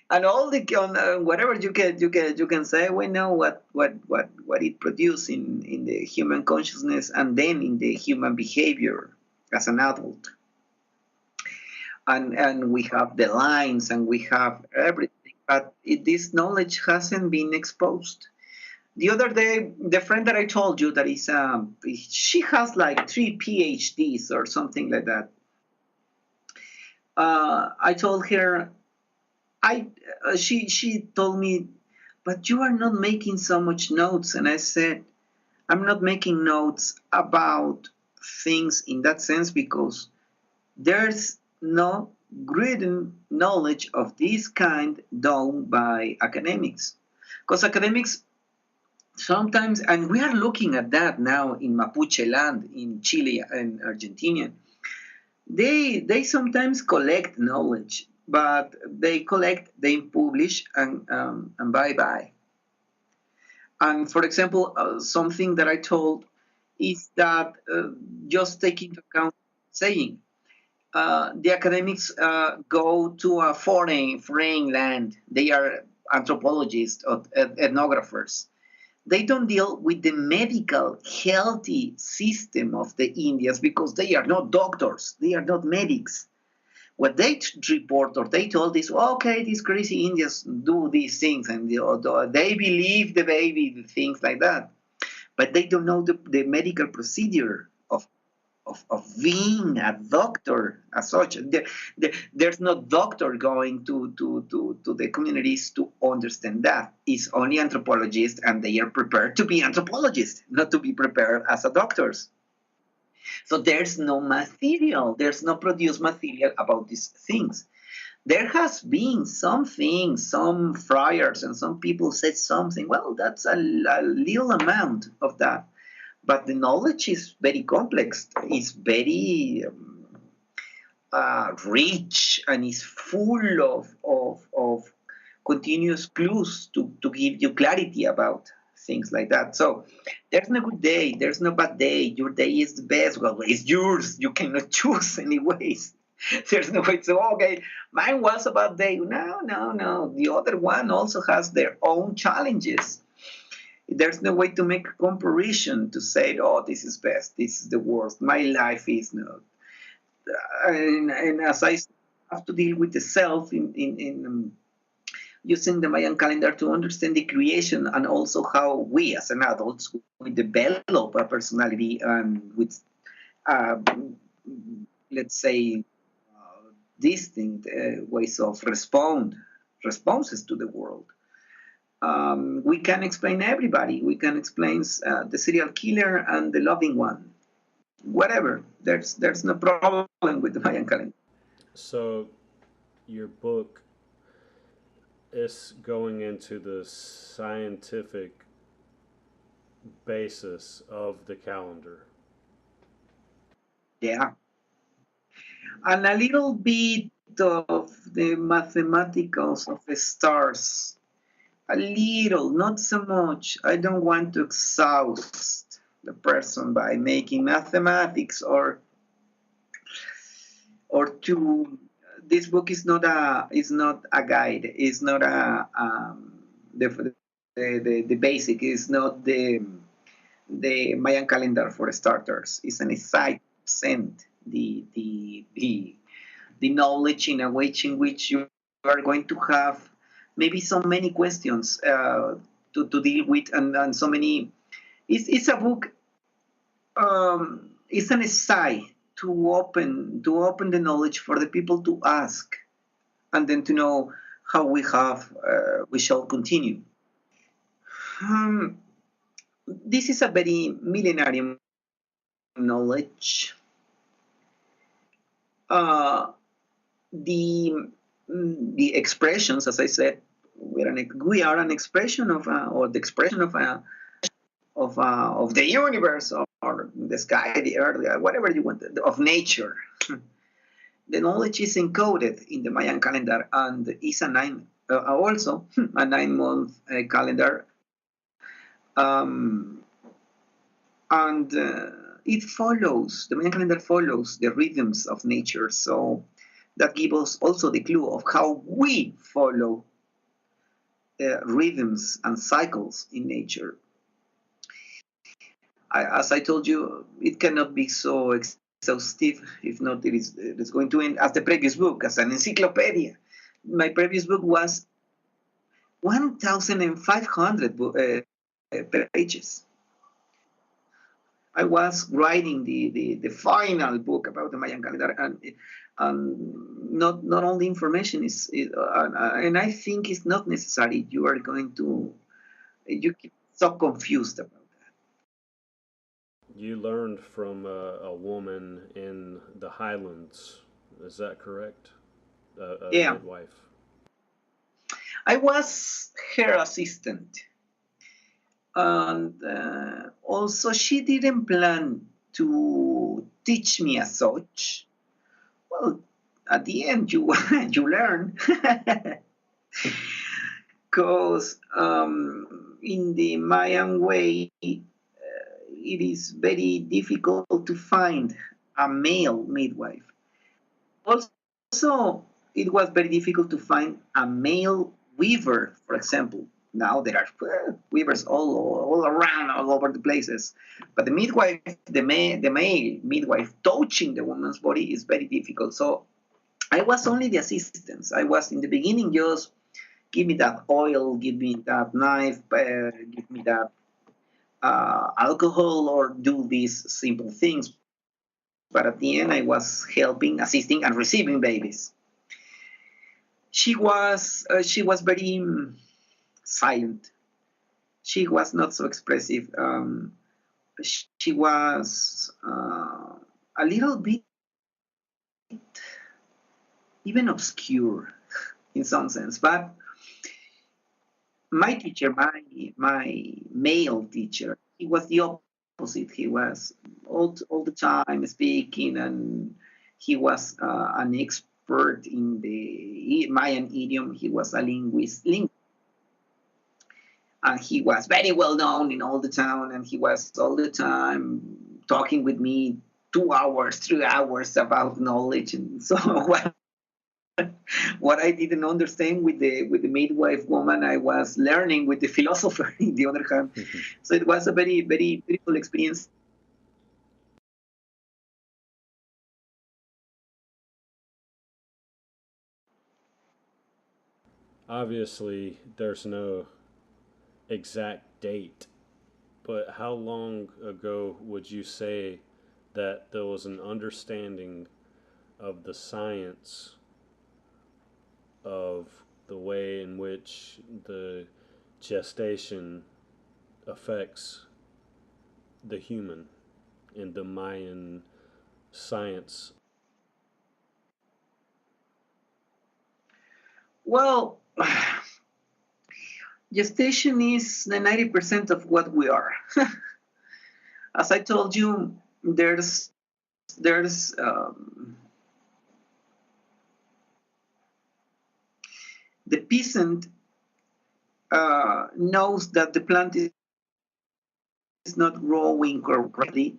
and all the whatever you can say. We know what it produces in the human consciousness and then in the human behavior as an adult. And we have the lines and we have everything, but this knowledge hasn't been exposed. The other day, the friend that I told you that is, she has like 3 PhDs or something like that. I told her, she told me, but you are not making so much notes. And I said, I'm not making notes about things in that sense because there's no written knowledge of this kind done by academics. Because academics sometimes, and we are looking at that now in Mapuche land, in Chile and Argentina, they sometimes collect knowledge, but they collect, they publish, and bye bye. And for example, something that I told is that just take into account saying the academics go to a foreign land. They are anthropologists or ethnographers. They don't deal with the medical healthy system of the Indians because they are not doctors. They are not medics. What they report or they told is, okay, these crazy Indians do these things and they believe the baby, things like that. But they don't know the medical procedure of being a doctor as such. There's no doctor going to the communities to understand that. It's only anthropologists, and they are prepared to be anthropologists, not to be prepared as a doctors. So there's no material, there's no produced material about these things. There has been some things, some friars and some people said something. Well, that's a little amount of that, but the knowledge is very complex. It's very rich and is full of continuous clues to give you clarity about things like that. So there's no good day, there's no bad day. Your day is the best. Well, it's yours. You cannot choose anyways. There's no way to say, okay, mine was a bad day. No. The other one also has their own challenges. There's no way to make a comparison to say, oh, this is best, this is the worst, my life is not. And as I have to deal with the self in using the Mayan calendar to understand the creation and also how we as an adults we develop a personality and with, uh, let's say, distinct ways of responses to the world. We can explain everybody. We can explain the serial killer and the loving one. Whatever. There's no problem with the Mayan calendar. So your book is going into the scientific basis of the calendar. Yeah, and a little bit of the mathematicals of the stars. A little, not so much. I don't want to exhaust the person by making mathematics or to. This book is not a guide. It's not a the basic. It's not the Mayan calendar for starters. It's an insight sent the knowledge in a way in which you are going to have maybe so many questions to deal with and so many. It's a book. It's an essay to open the knowledge for the people to ask and then to know how we shall continue. Um, this is a very millenarium knowledge. Uh, the the expressions, as I said, we are an expression of or the expression of the universe or the sky, the earth, whatever you want, of nature. The knowledge is encoded in the Mayan calendar and is also a 9 month calendar, um, and it follows the Mayan calendar follows the rhythms of nature. So that gives us also the clue of how we follow rhythms and cycles in nature. As I told you, it cannot be so exhaustive. If not, it's going to end as the previous book, as an encyclopedia. My previous book was 1,500 pages. I was writing the final book about the Mayan calendar, and not all the information and I think it's not necessary. You get so confused about that. You learned from a woman in the Highlands. Is that correct? A Yeah, midwife. I was her assistant, and also she didn't plan to teach me as such. Well, at the end, you you learn, because in the Mayan way, it is very difficult to find a male midwife. Also, it was very difficult to find a male weaver, for example. Now there are weavers all around, all over the places. But the midwife, the male midwife touching the woman's body is very difficult. So I was only the assistant. I was in the beginning just give me that oil, give me that knife, give me that alcohol, or do these simple things. But at the end, I was helping, assisting, and receiving babies. She was very silent. She was not so expressive. She was a little bit even obscure in some sense. But my teacher, my male teacher, he was the opposite. He was all the time speaking, and he was an expert in the Mayan idiom. He was a linguist, and he was very well known in all the town, and he was all the time talking with me 2 hours, 3 hours about knowledge. And so what I didn't understand with the midwife woman, I was learning with the philosopher in the other hand. So it was a very, very beautiful experience. Obviously, there's no exact date, but how long ago would you say that there was an understanding of the science of the way in which the gestation affects the human in the Mayan science? Well, gestation is the 90% of what we are. As I told you, there's the peasant knows that the plant is not growing correctly.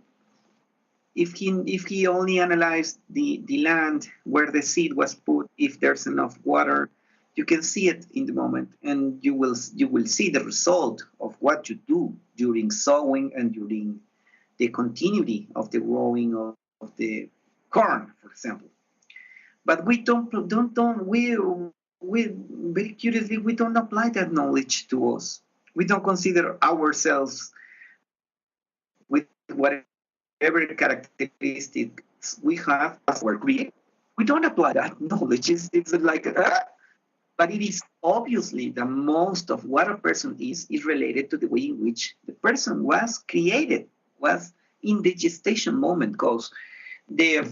If he only analyzed the land where the seed was put, if there's enough water, you can see it in the moment, and you will see the result of what you do during sowing and during the continuity of the growing of the corn, for example. But we we very curiously we don't apply that knowledge to us. We don't consider ourselves with whatever characteristics we have as our creator. We don't apply that knowledge. It's like, but it is obviously that most of what a person is related to the way in which the person was created, was in the gestation moment. Because,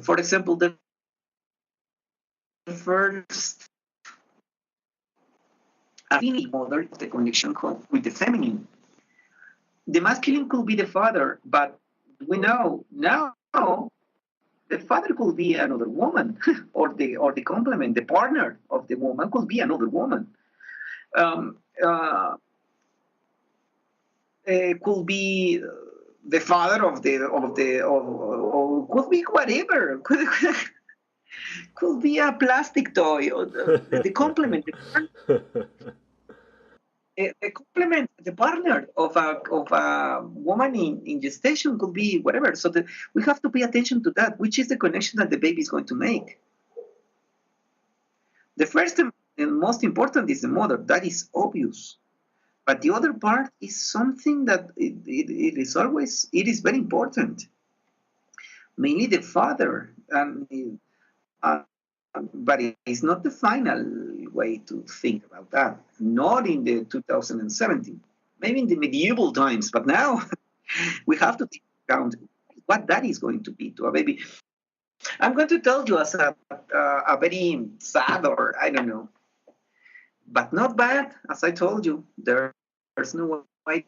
for example, the first mother, the connection with the feminine. The masculine could be the father, but we know now the father could be another woman, or the complement, the partner of the woman could be another woman. Could be the father of could be whatever. Could be a plastic toy, or the complement. The complement, the partner of a woman in gestation could be whatever. So we have to pay attention to that, which is the connection that the baby is going to make. The first and most important is the mother. That is obvious. But the other part is something that it is very important. Mainly the father, but it's not the final way to think about that. Not in the 2017, maybe in the medieval times, but now we have to take account what that is going to be to a baby. I'm going to tell you as a very sad, or I don't know, but not bad. As I told you, there's no way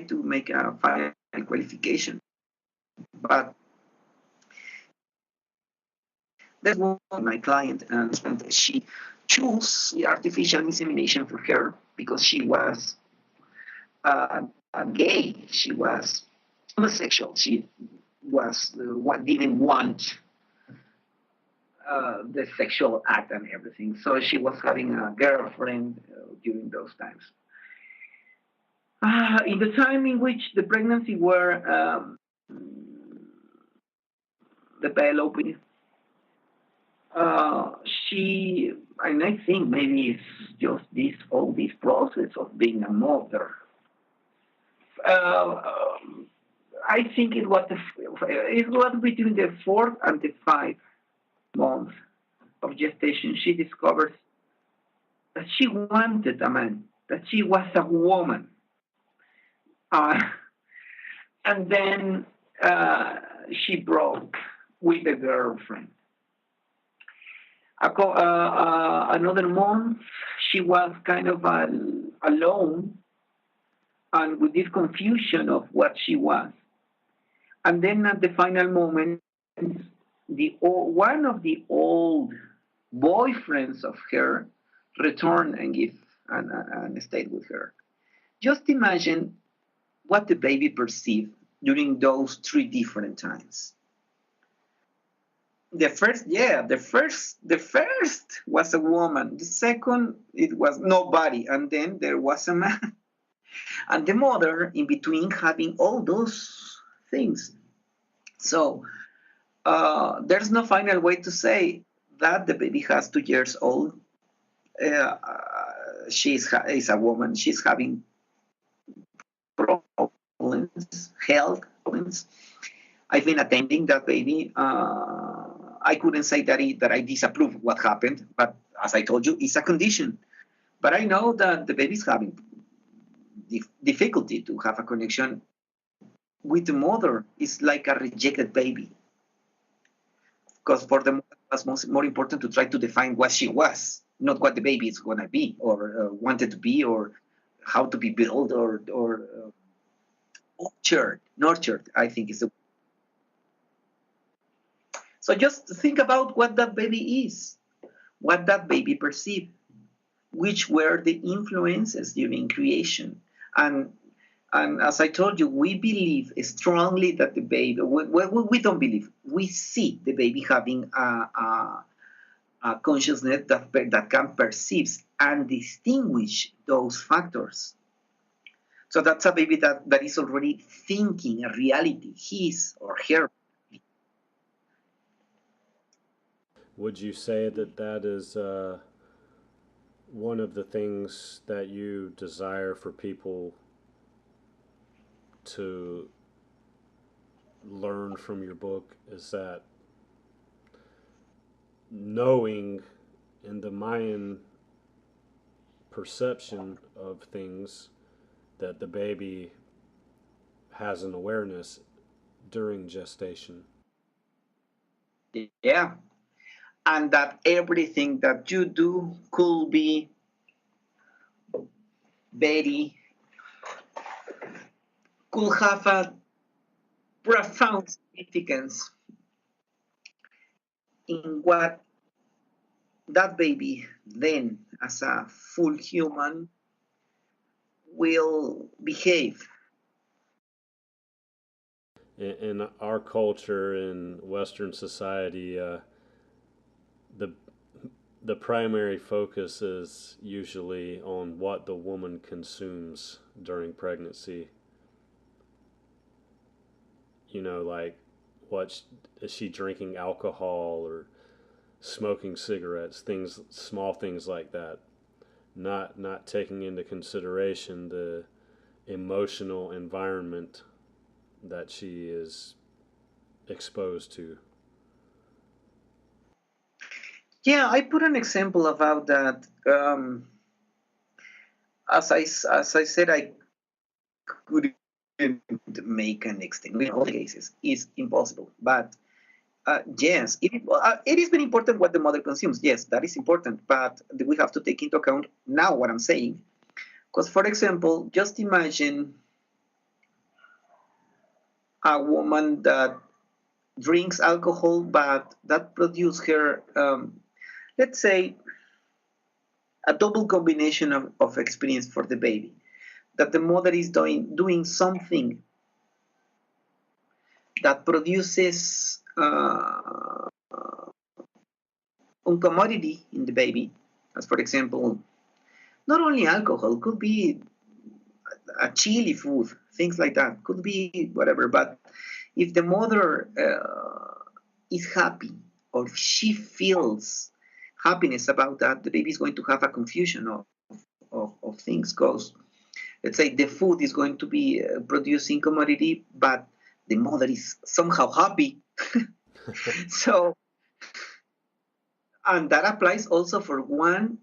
to make a final qualification. But that's one of my client, and she chose the artificial insemination for her because she was gay. She was homosexual. She was didn't want the sexual act and everything. So she was having a girlfriend during those times. In the time in which the pregnancy were developing, she, and I think maybe it's just all this process of being a mother. I think it was between the 4th and the 5th month of gestation. She discovers that she wanted a man, that she was a woman, and then she broke with a girlfriend. Another month, she was kind of alone and with this confusion of what she was. And then at the final moment, one of the old boyfriends of her returned and stayed with her. Just imagine what the baby perceived during those 3 different times. The first was a woman. The second, it was nobody, and then there was a man, and the mother in between having all those things. So there's no final way to say that the baby has 2 years old. Is a woman. She's having problems, health problems. I've been attending that baby. I couldn't say that I disapprove of what happened, but as I told you, it's a condition. But I know that the baby's having difficulty to have a connection with the mother. Is like a rejected baby, because for the mother it was more important to try to define what she was, not what the baby is going to be, or wanted to be, or how to be built, or nurtured, I think is the. So just think about what that baby is, what that baby perceived, which were the influences during creation. And and as I told you, we believe strongly that the baby, we don't believe, we see the baby having a consciousness that can perceive and distinguish those factors. So that's a baby that is already thinking a reality, his or her. Would you say that that is one of the things that you desire for people to learn from your book, is that knowing in the Mayan perception of things that the baby has an awareness during gestation? Yeah. And that everything that you do could be very, could have a profound significance in what that baby then, as a full human, will behave. In our culture, in Western society, the the primary focus is usually on what the woman consumes during pregnancy. You know, like is she drinking alcohol or smoking cigarettes, things, small things like that. Not taking into consideration the emotional environment that she is exposed to. Yeah, I put an example about that. As I said, I couldn't make an extinction in all cases. It's impossible. But yes, it is very important what the mother consumes. Yes, that is important. But we have to take into account now what I'm saying. Because, for example, just imagine a woman that drinks alcohol, but that produces her, let's say, a double combination of experience for the baby. That the mother is doing something that produces a commodity in the baby, as for example, not only alcohol, could be a chili food, things like that, could be whatever. But if the mother is happy, or she feels happiness about that, the baby is going to have a confusion of things, because let's say the food is going to be producing commodity, but the mother is somehow happy. So, and that applies also for one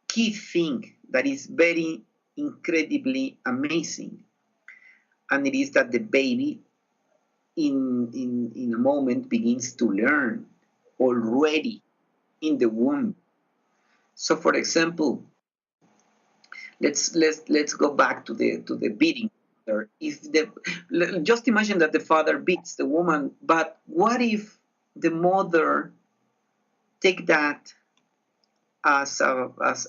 key thing that is very incredibly amazing, and it is that the baby in a moment begins to learn already in the womb. So, for example, let's go back to the beating. If the just imagine that the father beats the woman, but what if the mother take that as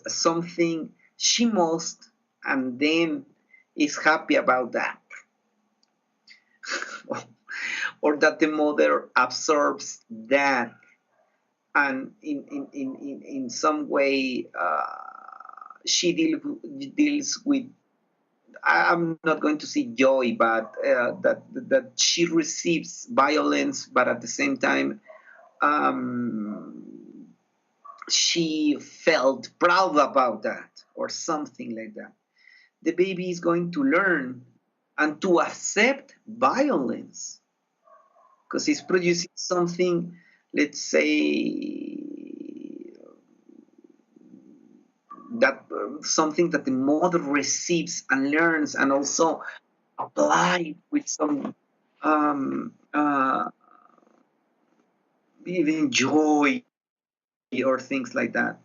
something she must, and then is happy about that, or that the mother absorbs that, and in some way she deals with, I'm not going to say joy, but that she receives violence, but at the same time um, she felt proud about that, or something like that. The baby is going to learn and to accept violence, because it's producing something, let's say, that something that the mother receives and learns and also apply with some um, uh, even joy or things like that.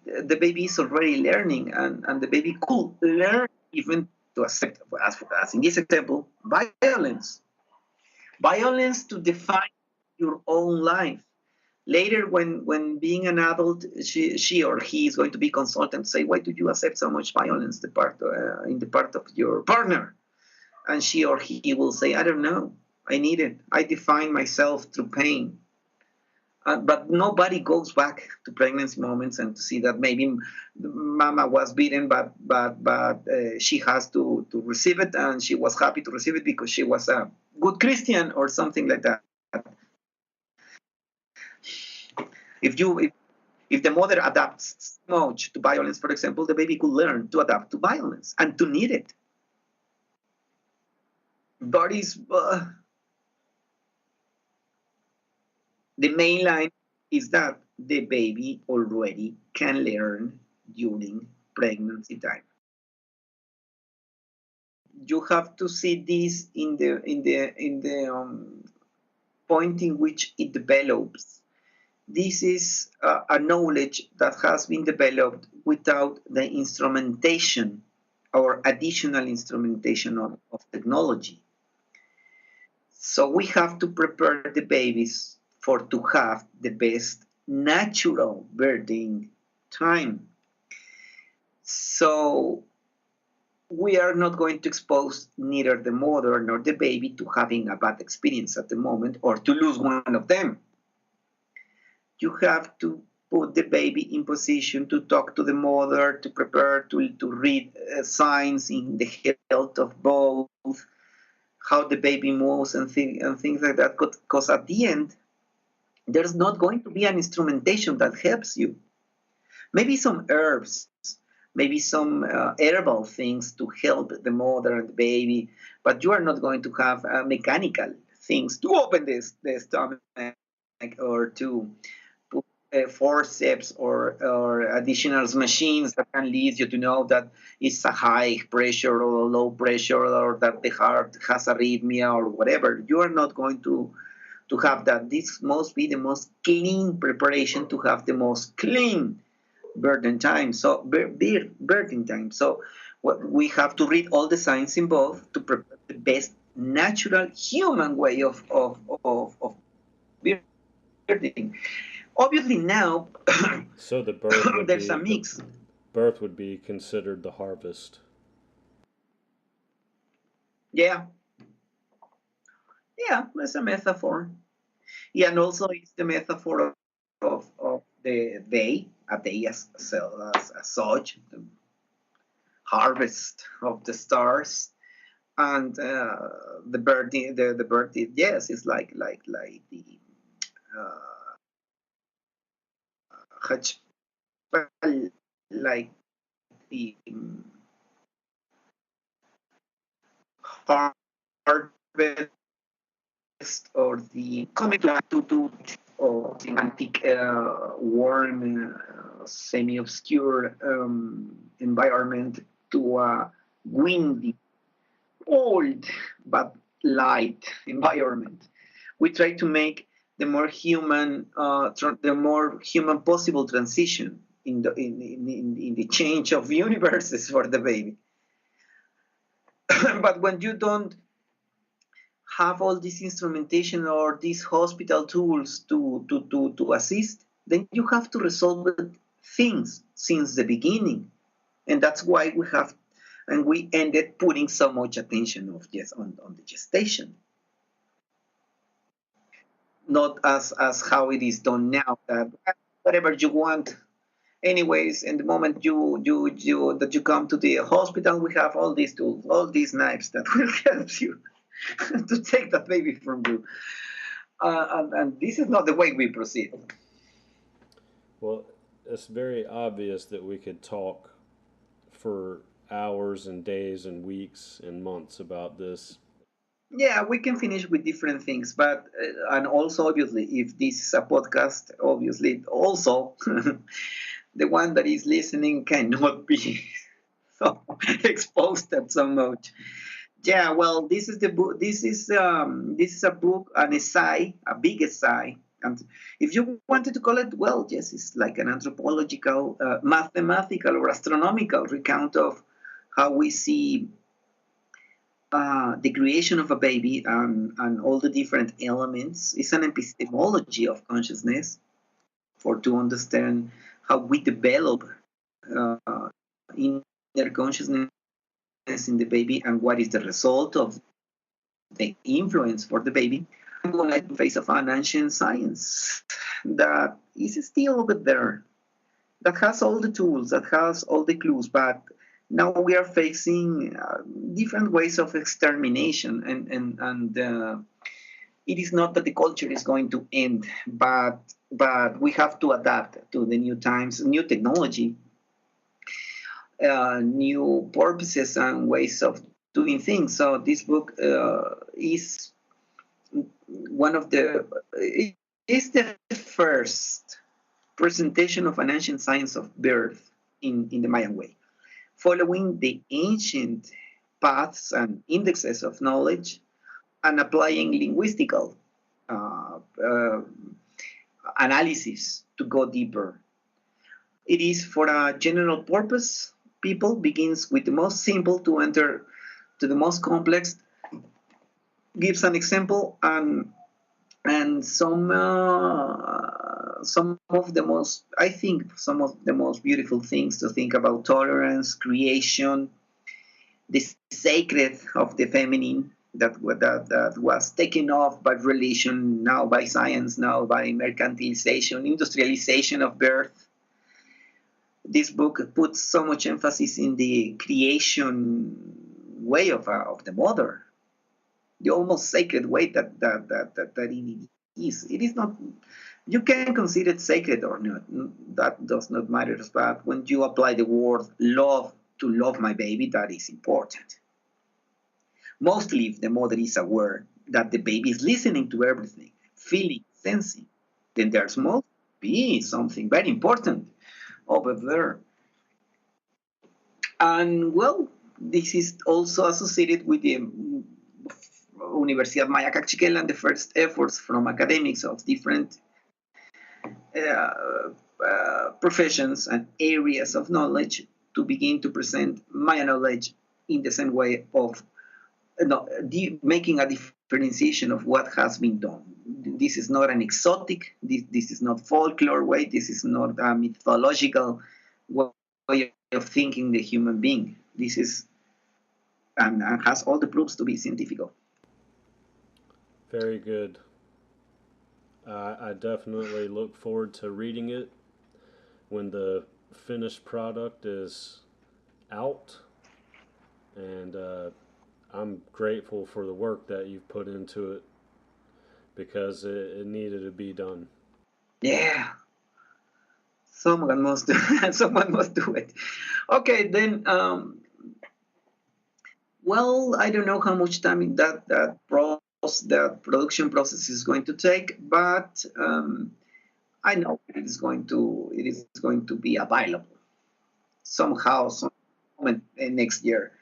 The baby is already learning, and the baby could learn even to accept, as in this example, violence to define your own life. Later, when being an adult, she or he is going to be consulted, say, why do you accept so much violence in the part of your partner? And she or he will say, I don't know, I need it. I define myself through pain. But nobody goes back to pregnancy moments and to see that maybe mama was beaten, but she has to receive it, and she was happy to receive it because she was a good Christian or something like that. If you if the mother adapts so much to violence, for example, the baby could learn to adapt to violence and to need it. But the main line is that the baby already can learn during pregnancy time. You have to see this in the point in which it develops. This is a knowledge that has been developed without the instrumentation or additional instrumentation of technology. So we have to prepare the babies for to have the best natural birthing time. So we are not going to expose neither the mother nor the baby to having a bad experience at the moment or to lose one of them. You have to put the baby in position to talk to the mother, to prepare to read signs in the health of both, how the baby moves and things like that. Because at the end, there's not going to be an instrumentation that helps you. Maybe some herbs, maybe some herbal things to help the mother and the baby, but you are not going to have mechanical things to open the stomach or to put forceps or additional machines that can lead you to know that it's a high pressure or a low pressure or that the heart has arrhythmia or whatever. You are not going to have that. This must be the most clean preparation to have the most clean birthing time. So birthing time. So what we have to read all the signs involved to prepare the best natural human way of birthing. Obviously now So the birth would there's a be the mix. birth would be considered the harvest. Yeah, yeah, that's a metaphor. Yeah, and also it's the metaphor of the day, a day as such, the harvest of the stars, and the birthday, the birthday. Yes, it's like the uh, hajj, like the harvest or the coming back to or the antique, warm, semi-obscure environment to a windy, cold but light environment. We try to make the more human possible transition in the change of universes for the baby. But when you don't have all this instrumentation or these hospital tools to assist, then you have to resolve things since the beginning. And that's why we ended putting so much attention on the gestation. Not as how it is done now, that whatever you want. Anyways, in the moment you come to the hospital, we have all these tools, all these knives that will help you to take that baby from you. And this is not the way we proceed. Well, it's very obvious that we could talk for hours and days and weeks and months about this. Yeah, we can finish with different things, but and also obviously, if this is a podcast, obviously also the one that is listening cannot be so exposed at so much. Yeah, well, this is the book. This is a book, an essay, a big essay. And if you wanted to call it, well, yes, it's like an anthropological, mathematical, or astronomical recount of how we see the creation of a baby and all the different elements. It's an epistemology of consciousness for to understand how we develop uh, inner consciousness in the baby and what is the result of the influence for the baby. I'm going to face of an ancient science that is still over there, that has all the tools, that has all the clues, but now we are facing different ways of extermination, and it is not that the culture is going to end, but we have to adapt to the new times, new technology, new purposes and ways of doing things. So this book is one of the is the first presentation of an ancient science of birth in the Mayan way, following the ancient paths and indexes of knowledge and applying linguistical uh, uh, analysis to go deeper. It is for a general purpose. People begins with the most simple to enter to the most complex, gives an example, and some of the most, I think, some of the most beautiful things to think about: tolerance, creation, the sacred of the feminine that was taken off by religion, now by science, now by mercantilization, industrialization of birth. This book puts so much emphasis in the creation way of the mother, the almost sacred way that it is. It is not. You can consider it sacred or not. That does not matter. But when you apply the word love to love my baby, that is important. Mostly if the mother is aware that the baby is listening to everything, feeling, sensing, then there's must be something very important over there. And well, this is also associated with the Universidad Maya Cachiquel and the first efforts from academics of different professions and areas of knowledge to begin to present Mayan knowledge in the same way of making a differentiation of what has been done. This is not an exotic, this is not folklore way, this is not a mythological way of thinking the human being. This is and has all the proofs to be scientific. Very good. I definitely look forward to reading it when the finished product is out, and I'm grateful for the work that you've put into it because it needed to be done. Yeah, someone must do, someone must do it. Okay, then. Well, I don't know how much time that production process is going to take, but I know it is going to be available somehow, some moment next year,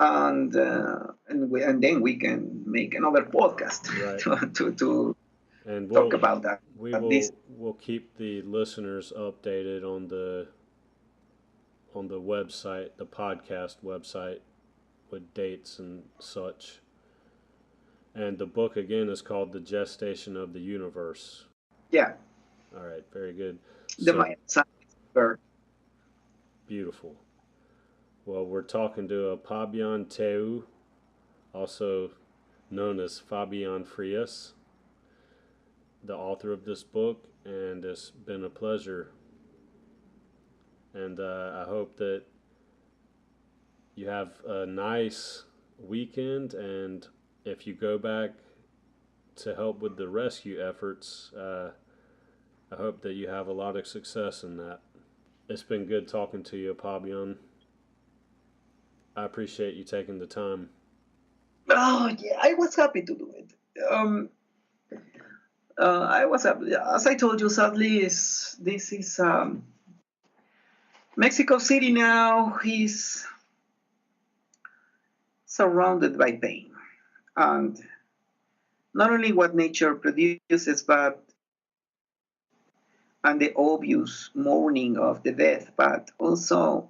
and then we can make another podcast Right. to And talk about that. we'll keep the listeners updated on the website, the podcast website, with dates and such. And the book again is called The Gestation of the Universe. Yeah, All right, very good. the So Mayan Science. beautiful. Well, we're talking to Apab'yan Tew, also known as Fabian Frias, the author of this book, and it's been a pleasure. And I hope that you have a nice weekend, and if you go back to help with the rescue efforts, I hope that you have a lot of success in that. It's been good talking to you, Apab'yan. I appreciate you taking the time. Oh yeah, I was happy to do it. I was happy. As I told you, sadly, is this is Mexico City now is surrounded by pain. And not only what nature produces, but and the obvious mourning of the death, but also,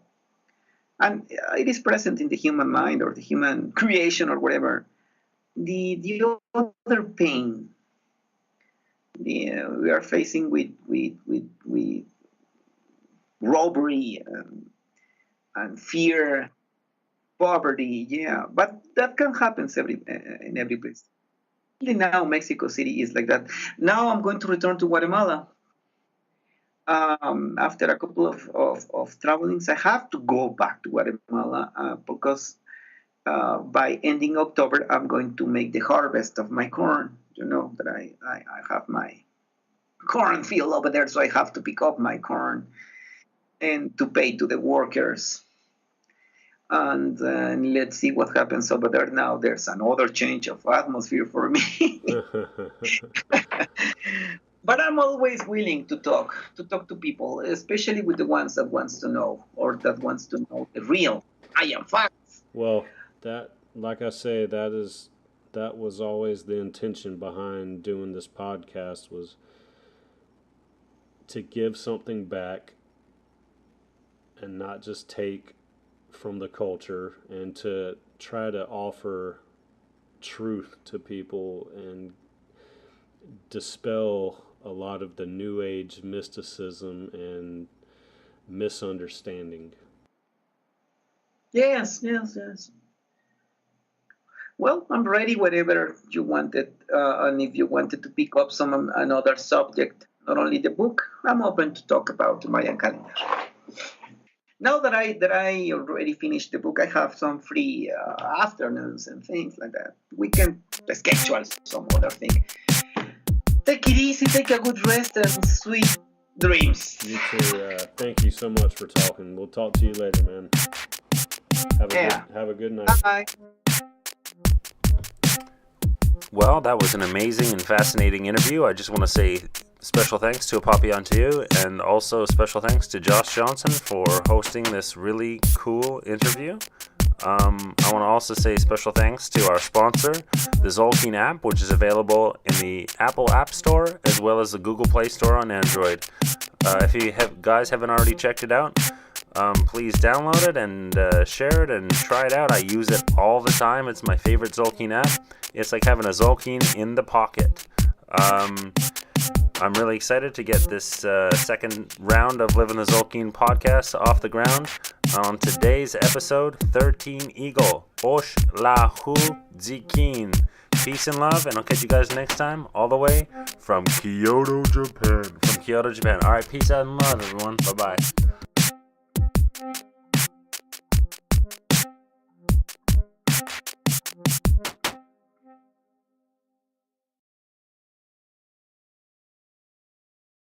and it is present in the human mind or the human creation or whatever, the other pain we are facing with robbery and fear, poverty, yeah, but that can happen in every place. Now Mexico City is like that. Now I'm going to return to Guatemala. After a couple of travelings, I have to go back to Guatemala because by ending October, I'm going to make the harvest of my corn. You know that I have my cornfield over there, so I have to pick up my corn and to pay to the workers. And let's see what happens over there now. There's another change of atmosphere for me. But I'm always willing to talk to people, especially with the ones that wants to know or that wants to know the real I am facts. Well, that, like I say, that was always the intention behind doing this podcast, was to give something back and not just take from the culture, and to try to offer truth to people and dispel a lot of the New Age mysticism and misunderstanding. Yes. Well, I'm ready whatever you wanted, and if you wanted to pick up another subject, not only the book, I'm open to talk about the Mayan calendar. Now that I already finished the book, I have some free afternoons and things like that. We can schedule some other thing. Take it easy, take a good rest, and sweet dreams. You too. Thank you so much for talking. We'll talk to you later, man. Have a good night. Bye. Well, that was an amazing and fascinating interview. I just want to say special thanks to Apab'yan Tew, and also special thanks to Josh Johnson for hosting this really cool interview. I want to also say special thanks to our sponsor, the tzolkin app, which is available in the Apple App Store as well as the Google Play Store on Android. If you guys haven't already checked it out, please download it and share it and try it out. I use it all the time. It's my favorite tzolkin app. It's like having a tzolkin in the pocket. I'm really excited to get this second round of Living the Tzolkin podcast off the ground. On today's episode, 13 Eagle, Osh Lahu Tzi'kin. Peace and love, and I'll catch you guys next time, all the way from Kyoto, Japan. All right, peace out and love, everyone. Bye-bye.